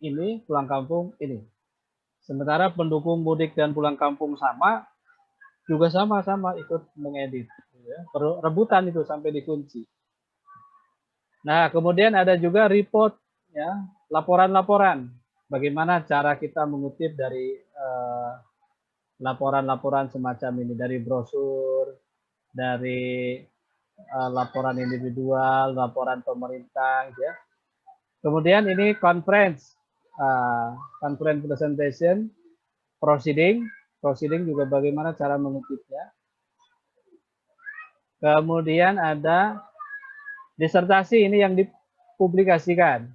ini, pulang kampung ini. Sementara pendukung mudik dan pulang kampung sama, juga sama-sama ikut mengedit. Rebutan itu sampai dikunci. Nah, kemudian ada juga report, ya, laporan-laporan. Bagaimana cara kita mengutip dari laporan-laporan semacam ini, dari brosur, dari laporan individual, laporan pemerintah, ya. Kemudian ini conference presentation, proceeding juga bagaimana cara mengutipnya. Kemudian ada disertasi, ini yang dipublikasikan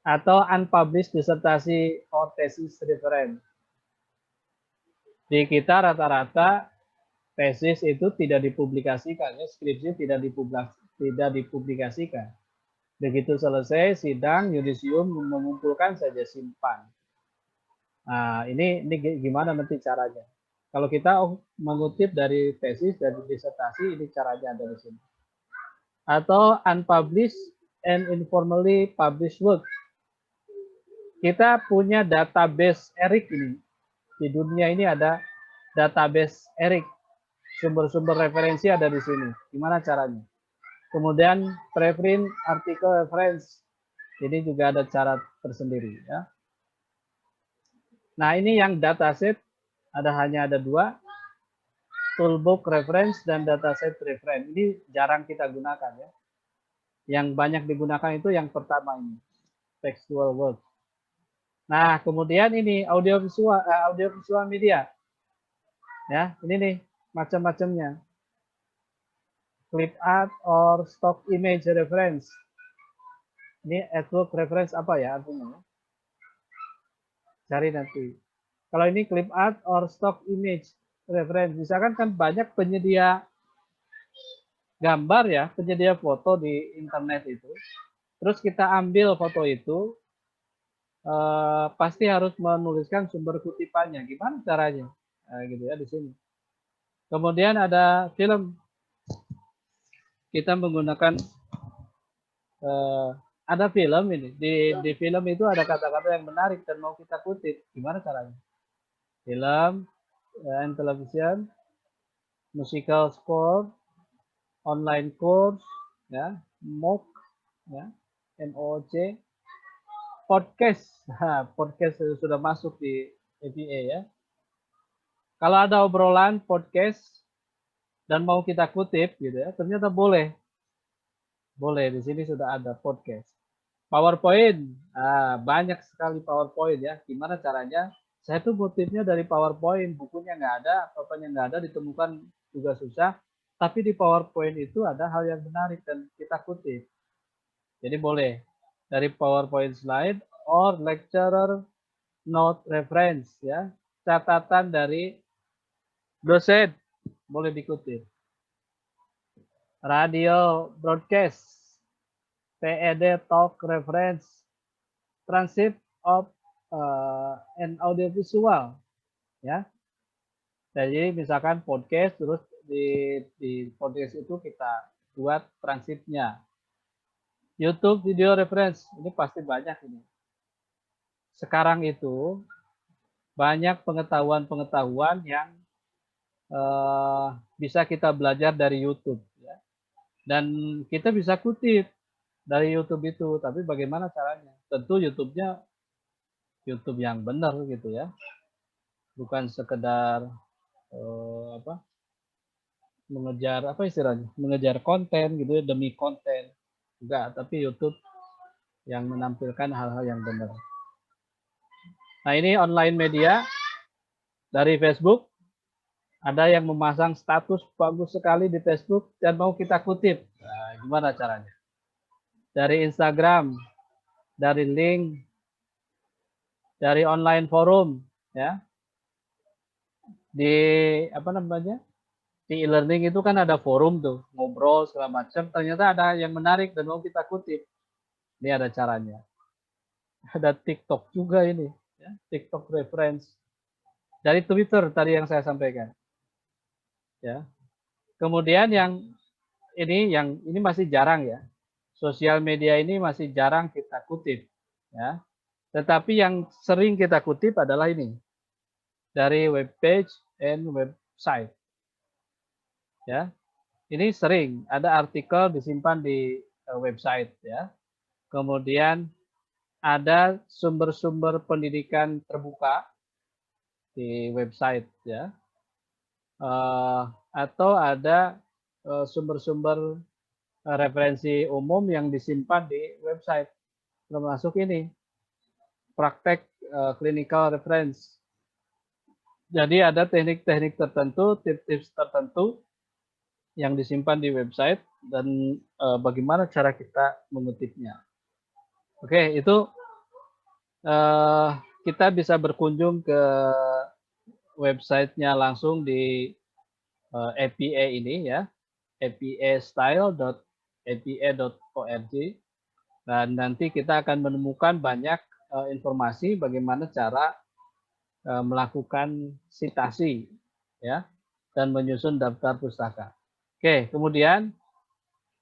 atau unpublished disertasi or thesis reference. Di kita rata-rata tesis itu tidak dipublikasikan, ya, skripsi tidak dipublikasikan. Begitu selesai sidang yudisium mengumpulkan saja simpan. Nah, ini gimana nanti caranya? Kalau kita mengutip dari tesis, dari disertasi, ini caranya ada di sini. Atau unpublished and informally published work. Kita punya database ERIC ini. Di dunia ini ada database ERIC. Sumber-sumber referensi ada di sini. Gimana caranya? Kemudian preprint artikel reference. Ini juga ada cara tersendiri, ya. Nah, ini yang dataset hanya ada dua, toolbook reference dan dataset reference. Ini jarang kita gunakan, ya. Yang banyak digunakan itu yang pertama ini, textual work. Nah, kemudian ini audiovisual media. Ya, ini nih macam-macamnya. Clip art or stock image reference. Ini artwork reference apa ya artinya? Cari nanti. Kalau ini clip art or stock image reference, misalkan kan banyak penyedia gambar ya, penyedia foto di internet itu. Terus kita ambil foto itu, pasti harus menuliskan sumber kutipannya. Gimana caranya? Nah, gitu ya di sini. Kemudian ada film. Kita menggunakan ada film ini. Di film itu ada kata-kata yang menarik dan mau kita kutip. Gimana caranya? Film and television, musical score, online course, ya, MOOC, ya, MOOC, podcast. Nah, podcast sudah masuk di APA ya. Kalau ada obrolan podcast dan mau kita kutip gitu ya, ternyata boleh. Boleh, di sini sudah ada podcast. PowerPoint, banyak sekali PowerPoint ya. Gimana caranya? Saya tuh kutipnya dari PowerPoint, bukunya nggak ada, apa-apanya nggak ada, ditemukan juga susah. Tapi di PowerPoint itu ada hal yang menarik dan kita kutip. Jadi boleh dari PowerPoint slide or lecturer note reference ya, catatan dari dosen boleh dikutip. Radio broadcast, TED talk reference, transcript of an audiovisual ya. Jadi misalkan podcast, terus di podcast itu kita buat transkripnya. YouTube video reference, ini pasti banyak ini. Sekarang itu banyak pengetahuan-pengetahuan yang bisa kita belajar dari YouTube ya. Dan kita bisa kutip dari YouTube itu, tapi bagaimana caranya? Tentu YouTube-nya YouTube yang benar gitu ya, bukan sekedar mengejar apa istilahnya, mengejar konten gitu ya, demi konten, enggak, tapi YouTube yang menampilkan hal-hal yang benar. Nah, ini online media, Dari Facebook, ada yang memasang status bagus sekali di Facebook dan mau kita kutip. Nah, gimana caranya? Dari Instagram, dari link, dari online forum, ya. Di apa namanya? Di e-learning itu kan ada forum tuh, ngobrol segala macam. Ternyata ada yang menarik dan mau kita kutip. Ini ada caranya. Ada TikTok juga ini, ya. TikTok reference. Dari Twitter tadi yang saya sampaikan. Ya. Kemudian yang ini masih jarang ya. Sosial media ini masih jarang kita kutip, ya. Tetapi yang sering kita kutip adalah ini dari web page and website, ya. Ini sering ada artikel disimpan di website, ya. Kemudian ada sumber-sumber pendidikan terbuka di website, ya. Atau ada sumber-sumber referensi umum yang disimpan di website, termasuk ini praktek clinical reference. Jadi ada teknik-teknik tertentu, tips-tips tertentu yang disimpan di website dan bagaimana cara kita mengutipnya. Oke, itu kita bisa berkunjung ke websitenya langsung di APA ini ya, apastyle.apa.org, dan nanti kita akan menemukan banyak informasi bagaimana cara melakukan citasi ya dan menyusun daftar pustaka. Oke, kemudian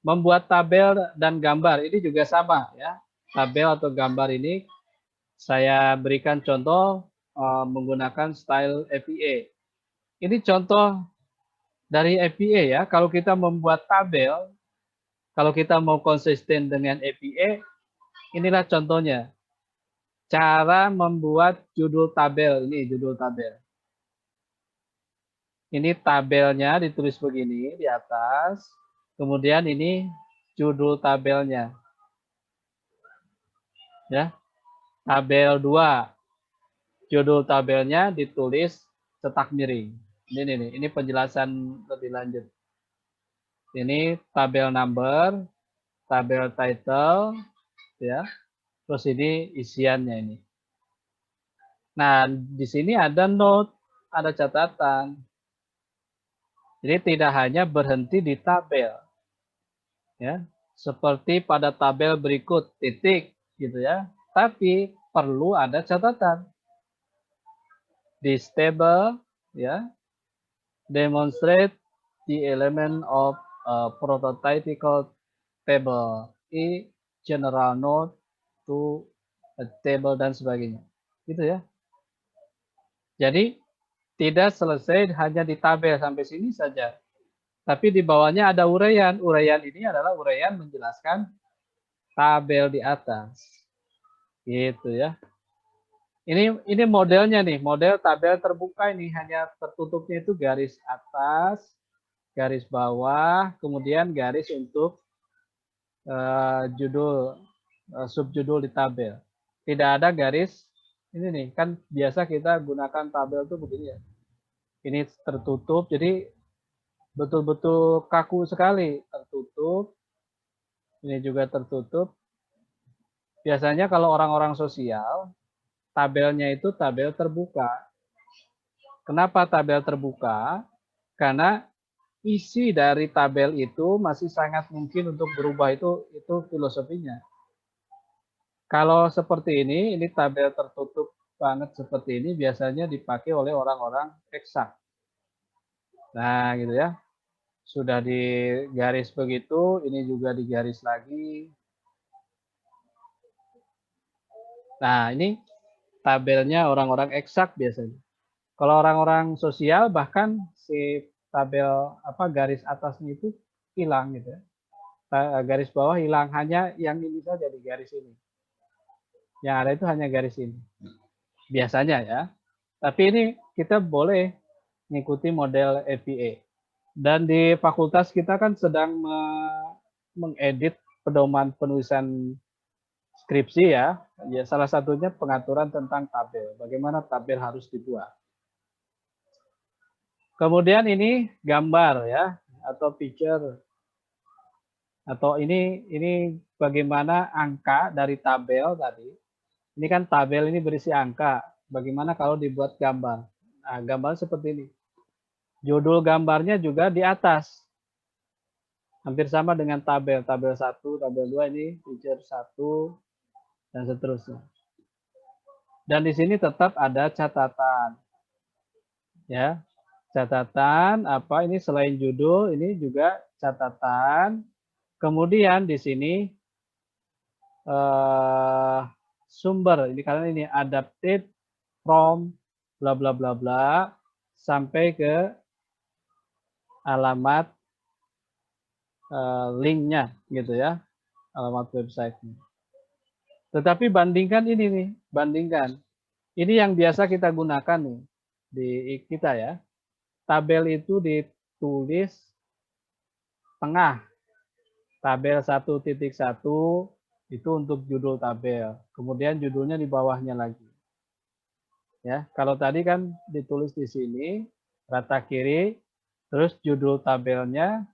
membuat tabel dan gambar ini juga sama ya. Tabel atau gambar ini saya berikan contoh menggunakan style APA. Ini contoh dari APA ya. Kalau kita membuat tabel, kalau kita mau konsisten dengan APA, inilah contohnya. Cara membuat judul tabel, ini judul tabel. Ini tabelnya ditulis begini di atas, kemudian ini judul tabelnya. Ya. Tabel 2. Judul tabelnya ditulis cetak miring. Ini penjelasan lebih lanjut. Ini tabel number, tabel title, ya. Terus ini isiannya ini. Nah, di sini ada note, ada catatan. Jadi tidak hanya berhenti di tabel. Ya, seperti pada tabel berikut titik gitu ya. Tapi perlu ada catatan. This table ya demonstrate the element of a prototypical table, general note to a table dan sebagainya. Gitu ya. Jadi tidak selesai hanya di tabel sampai sini saja. Tapi di bawahnya ada uraian. Uraian ini adalah uraian menjelaskan tabel di atas. Gitu ya. Ini modelnya nih, model tabel terbuka ini hanya tertutupnya itu garis atas, garis bawah, kemudian garis untuk judul, subjudul di tabel. Tidak ada garis, ini nih, kan biasa kita gunakan tabel tuh begini ya. Ini tertutup, jadi betul-betul kaku sekali, tertutup. Ini juga tertutup. Biasanya kalau orang-orang sosial, tabelnya itu tabel terbuka. Kenapa tabel terbuka? Karena isi dari tabel itu masih sangat mungkin untuk berubah, itu filosofinya. Kalau seperti ini tabel tertutup banget seperti ini biasanya dipakai oleh orang-orang eksak. Nah, gitu ya. Sudah digaris begitu, ini juga digaris lagi. Nah, ini tabelnya orang-orang eksak biasanya. Kalau orang-orang sosial bahkan si tabel garis atasnya itu hilang gitu ya. Garis bawah hilang, hanya yang ini saja di garis ini. Yang ada itu hanya garis ini. Biasanya ya. Tapi ini kita boleh mengikuti model APA. Dan di fakultas kita kan sedang mengedit pedoman penulisan skripsi ya. Ya, salah satunya pengaturan tentang tabel. Bagaimana tabel harus dibuat. Kemudian ini gambar ya, atau picture, atau ini bagaimana angka dari tabel tadi. Ini kan tabel ini berisi angka. Bagaimana kalau dibuat gambar? Nah, gambar seperti ini. Judul gambarnya juga di atas. Hampir sama dengan tabel. Tabel 1, tabel 2 ini picture 1, dan seterusnya. Dan di sini tetap ada catatan. Ya. Catatan apa ini selain judul, ini juga catatan. Kemudian di sini sumber. Ini karena ini adapted from bla bla bla bla sampai ke alamat linknya gitu ya, alamat websitenya. Tetapi bandingkan ini nih, bandingkan. Ini yang biasa kita gunakan nih di kita ya. Tabel itu ditulis tengah. Tabel 1.1 itu untuk judul tabel. Kemudian judulnya di bawahnya lagi. Ya, kalau tadi kan ditulis di sini rata kiri, terus judul tabelnya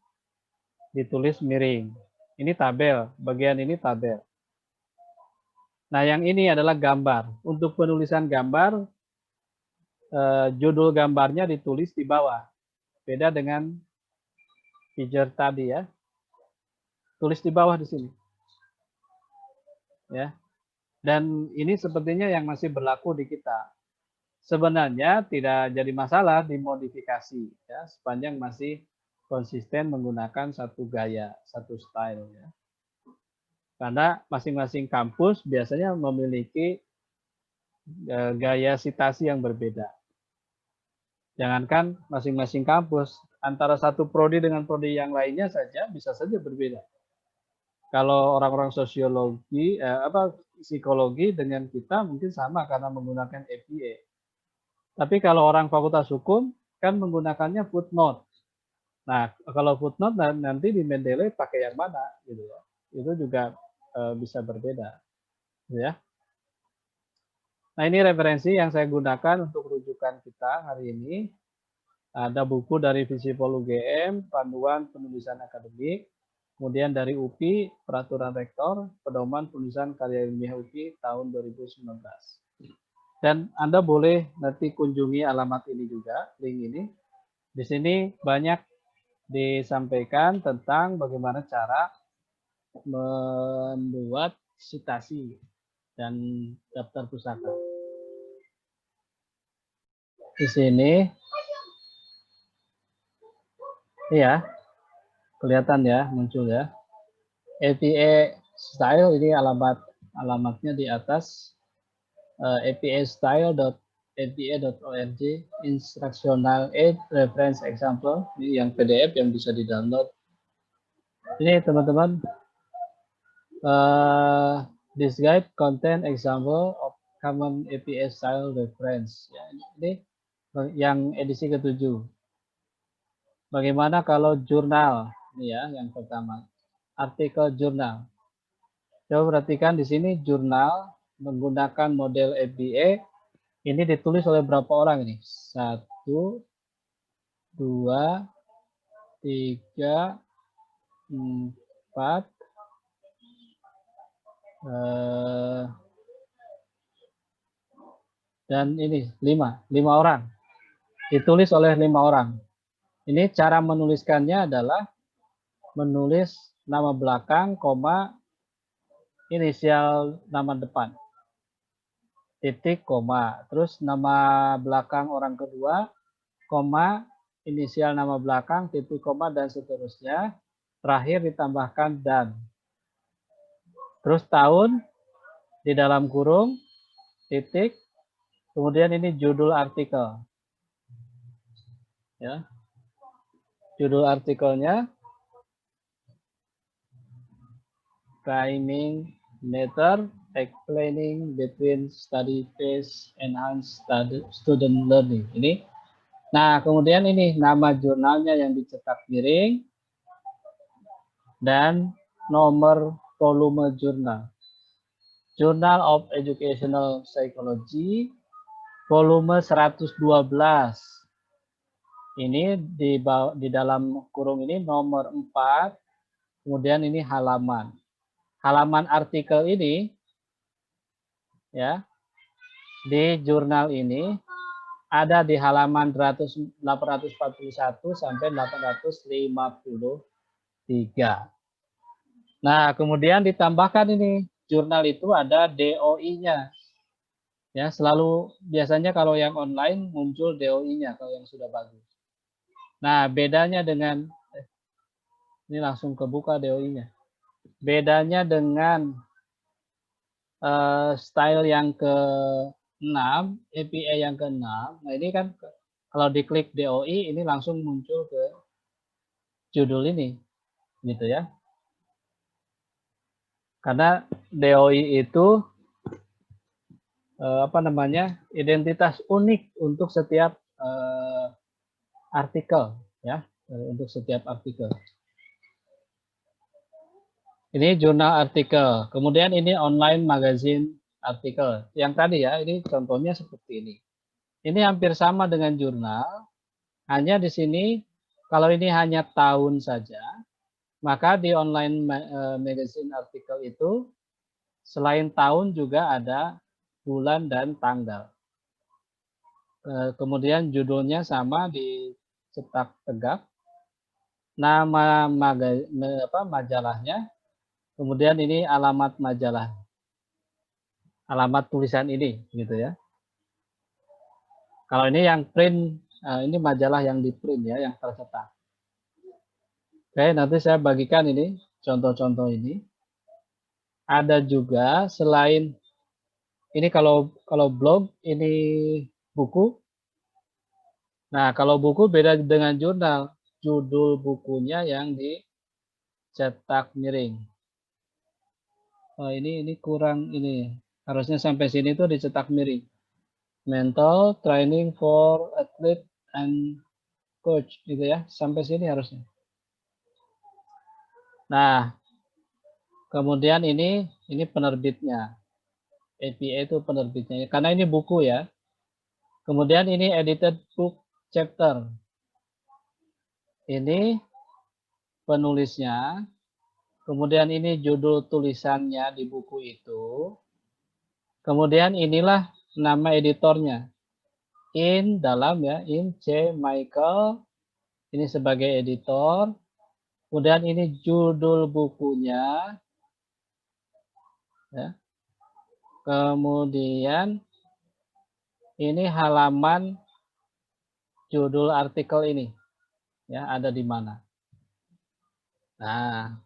ditulis miring. Ini tabel, bagian ini tabel. Nah, yang ini adalah gambar. Untuk penulisan gambar, judul gambarnya ditulis di bawah. Beda dengan picture tadi ya. Tulis di bawah di sini. Ya. Dan ini sepertinya yang masih berlaku di kita. Sebenarnya tidak jadi masalah dimodifikasi ya, sepanjang masih konsisten menggunakan satu gaya, satu style ya. Karena masing-masing kampus biasanya memiliki gaya citasi yang berbeda. Jangankan masing-masing kampus, antara satu prodi dengan prodi yang lainnya saja bisa saja berbeda. Kalau orang-orang sosiologi, psikologi dengan kita mungkin sama karena menggunakan FIE. Tapi kalau orang fakultas hukum kan menggunakannya footnote. Nah, kalau footnote nanti di Mendeley pakai yang mana gitu ya. Itu juga bisa berbeda. Gitu ya. Nah, ini referensi yang saya gunakan untuk rujukan kita hari ini. Ada buku dari Visipol UGM, Panduan Penulisan Akademik, kemudian dari UPI, Peraturan Rektor, Pedoman Penulisan Karya Ilmiah UPI tahun 2019. Dan Anda boleh nanti kunjungi alamat ini juga, link ini. Di sini banyak disampaikan tentang bagaimana cara membuat citasi dan daftar pusaka. Di sini, iya, kelihatan ya, muncul ya. APA style ini alamatnya di atas. apastyle.apa.org instructional aid reference example, ini yang PDF yang bisa di-download. Ini teman-teman, this guide contain example of common APA style reference. Ya, ini yang edisi ke-7. Bagaimana kalau jurnal? Ini ya yang pertama, artikel jurnal. Coba perhatikan di sini jurnal menggunakan model APA. Ini ditulis oleh berapa orang ini? 1, 2, 3, 4, dan ini 5 orang. Ditulis oleh 5 orang. Ini cara menuliskannya adalah menulis nama belakang, koma, inisial nama depan. Titik, koma. Terus nama belakang orang kedua, koma, inisial nama belakang, titik, koma, dan seterusnya. Terakhir ditambahkan dan. Terus tahun di dalam kurung, titik, kemudian ini judul artikel. Ya. Judul artikelnya timing method explaining between study phase enhanced student learning. Ini. Nah, kemudian ini nama jurnalnya yang dicetak miring dan nomor volume jurnal. Journal of Educational Psychology volume 112. Ini di dalam kurung ini nomor 4, kemudian ini halaman. Halaman artikel ini ya di jurnal ini ada di halaman 841 sampai 853. Nah, kemudian ditambahkan ini jurnal itu ada DOI-nya. Ya, selalu biasanya kalau yang online muncul DOI-nya kalau yang sudah bagus. Nah, bedanya dengan ini langsung kebuka DOI-nya. Bedanya dengan style yang ke-6, APA yang ke-6. Nah, ini kan kalau diklik DOI ini langsung muncul ke judul ini. Gitu ya. Karena DOI itu identitas unik untuk setiap artikel ya, untuk setiap artikel. Ini jurnal artikel, kemudian ini online magazine artikel. Yang tadi ya, ini contohnya seperti ini. Ini hampir sama dengan jurnal, hanya di sini kalau ini hanya tahun saja, maka di online magazine artikel itu selain tahun juga ada bulan dan tanggal. Kemudian judulnya sama dicetak tegak, nama majalahnya, kemudian ini alamat majalah, alamat tulisan ini, gitu ya. Kalau ini yang print, ini majalah yang di print ya, yang tercetak. Oke, nanti saya bagikan ini contoh-contoh ini. Ada juga selain ini kalau blog ini buku. Nah, kalau buku beda dengan jurnal. Judul bukunya yang dicetak miring. Oh, ini kurang ini. Harusnya sampai sini tuh dicetak miring. Mental training for athlete and coach gitu ya. Sampai sini harusnya. Nah, kemudian ini penerbitnya. APA itu penerbitnya. Karena ini buku ya. Kemudian ini edited book chapter. Ini penulisnya. Kemudian ini judul tulisannya di buku itu. Kemudian inilah nama editornya. In dalam ya, In C. Michael. Ini sebagai editor. Kemudian ini judul bukunya. Ya. Kemudian ini halaman judul artikel ini. Ya, ada di mana. Nah,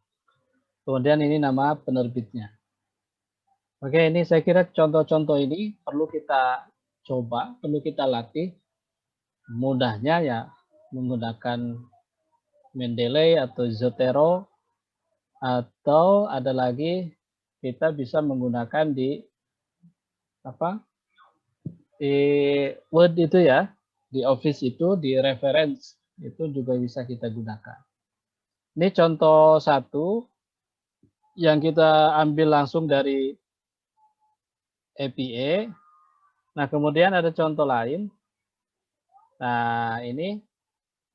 kemudian ini nama penerbitnya. Oke, ini saya kira contoh-contoh ini perlu kita coba, perlu kita latih. Mudahnya ya menggunakan Mendeley atau Zotero, atau ada lagi kita bisa menggunakan di Word itu ya, di Office itu, di reference itu juga bisa kita gunakan. Ini contoh satu yang kita ambil langsung dari APA. Nah, kemudian ada contoh lain. Nah, ini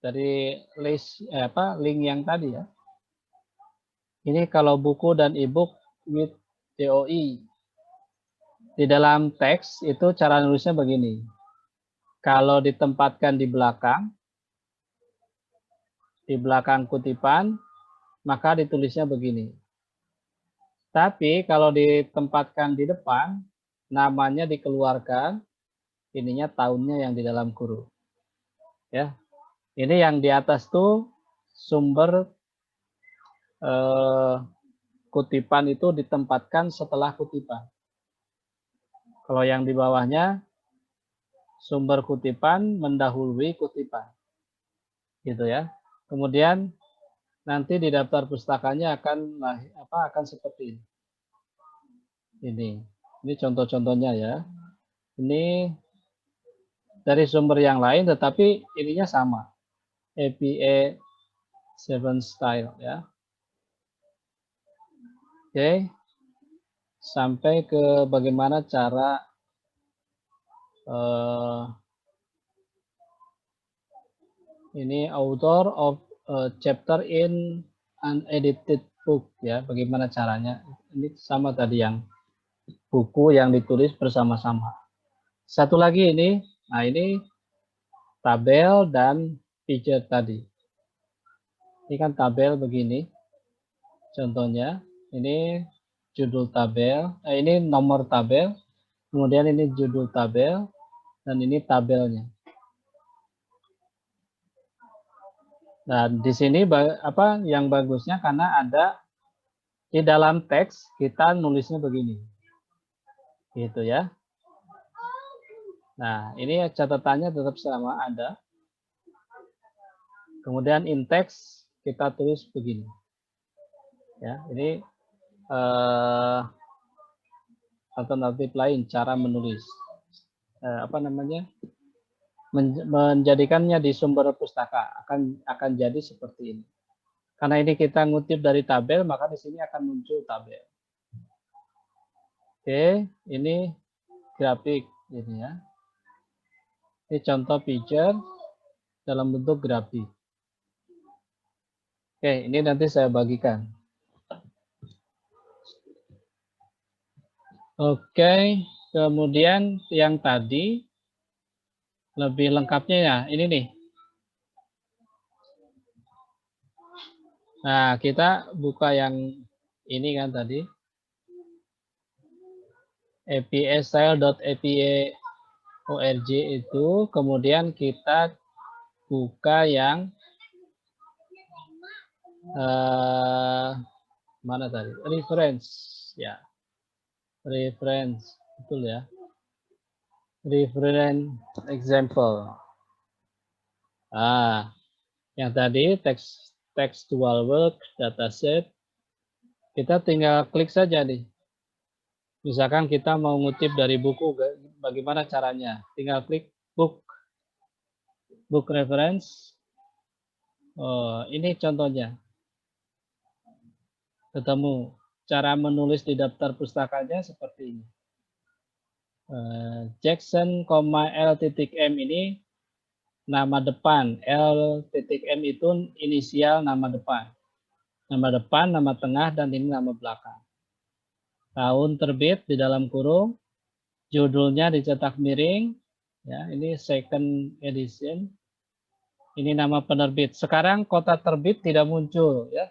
dari link yang tadi ya. Ini kalau buku dan e-book with DOI. Di dalam teks itu cara nulisnya begini. Kalau ditempatkan di belakang kutipan, maka ditulisnya begini. Tapi kalau ditempatkan di depan, namanya dikeluarkan, ininya tahunnya yang di dalam kurung. Ya, ini yang di atas tuh sumber kutipan itu ditempatkan setelah kutipan. Kalau yang di bawahnya sumber kutipan mendahului kutipan, gitu ya. Kemudian nanti di daftar pustakanya akan seperti ini. Ini contoh-contohnya ya. Ini dari sumber yang lain, tetapi ininya sama. APA 7 style ya. Oke. Sampai ke bagaimana cara Ini author of a chapter in unedited book ya. Bagaimana caranya? Ini sama tadi yang buku yang ditulis bersama-sama. Satu lagi ini, nah ini tabel dan picture tadi. Ini kan tabel begini. Contohnya, ini judul tabel, ini nomor tabel, kemudian ini judul tabel, dan ini tabelnya. Dan di sini apa yang bagusnya karena ada di dalam teks kita nulisnya begini. Gitu ya. Nah, ini catatannya tetap sama ada. Kemudian in text kita tulis begini. Ya, ini alternatif lain cara menulis. Apa namanya? Menjadikannya di sumber pustaka akan jadi seperti ini. Karena ini kita ngutip dari tabel, maka di sini akan muncul tabel. Oke, ini grafik ini ya. Ini contoh picture dalam bentuk grafik. Oke, ini nanti saya bagikan. Oke, kemudian yang tadi lebih lengkapnya ya, ini nih. Nah, kita buka yang ini kan tadi. apstyle.apa.org itu, kemudian kita buka yang mana tadi? Reference, ya. Reference, betul ya. Reference example. Yang tadi textual work dataset, kita tinggal klik saja nih. Misalkan kita mau ngutip dari buku, bagaimana caranya? Tinggal klik book reference. Oh, ini contohnya. Ketemu cara menulis di daftar pustakanya seperti ini. Jackson, L.M ini nama depan, L.M itu inisial nama depan. Nama depan, nama tengah, dan ini nama belakang. Tahun terbit di dalam kurung, judulnya dicetak miring, ya ini second edition. Ini nama penerbit. Sekarang kota terbit tidak muncul, ya.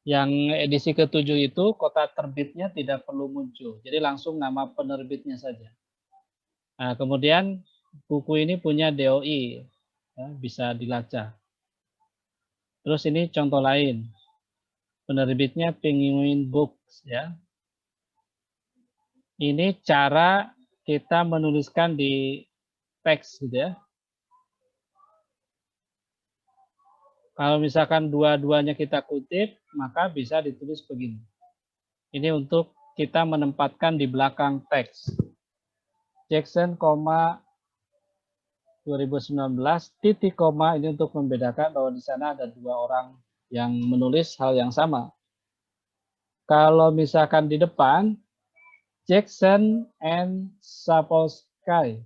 Yang edisi ke-7 itu kota terbitnya tidak perlu muncul. Jadi langsung nama penerbitnya saja. Nah, kemudian buku ini punya DOI, ya, bisa dilacak. Terus ini contoh lain. Penerbitnya Penguin Books, ya. Ini cara kita menuliskan di teks gitu ya. Kalau misalkan dua-duanya kita kutip, maka bisa ditulis begini. Ini untuk kita menempatkan di belakang teks. Jackson, 2019, titik koma ini untuk membedakan bahwa di sana ada dua orang yang menulis hal yang sama. Kalau misalkan di depan, Jackson and Sapolsky.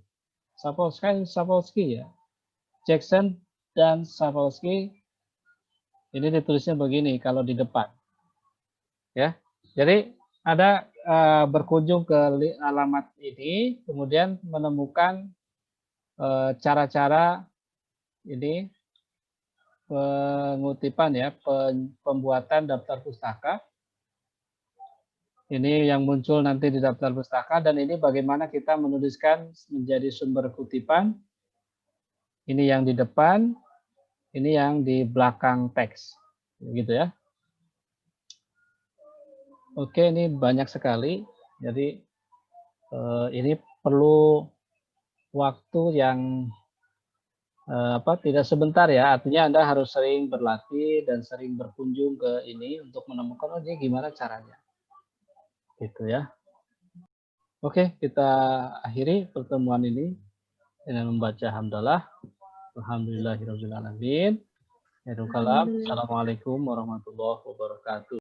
Sapolsky ya. Jackson dan Sapolsky. Ini ditulisnya begini kalau di depan. Ya. Jadi ada berkunjung ke alamat ini, kemudian menemukan cara-cara ini pengutipan ya, pembuatan daftar pustaka. Ini yang muncul nanti di daftar pustaka, dan ini bagaimana kita menuliskan menjadi sumber kutipan. Ini yang di depan, ini yang di belakang teks, gitu ya. Oke, ini banyak sekali. Jadi ini perlu waktu yang tidak sebentar ya. Artinya Anda harus sering berlatih dan sering berkunjung ke ini untuk menemukan oh ini gimana caranya. Gitu ya. Oke, kita akhiri pertemuan ini dengan membaca hamdalah. Alhamdulillahirabbil alamin. Assalamualaikum warahmatullahi wabarakatuh.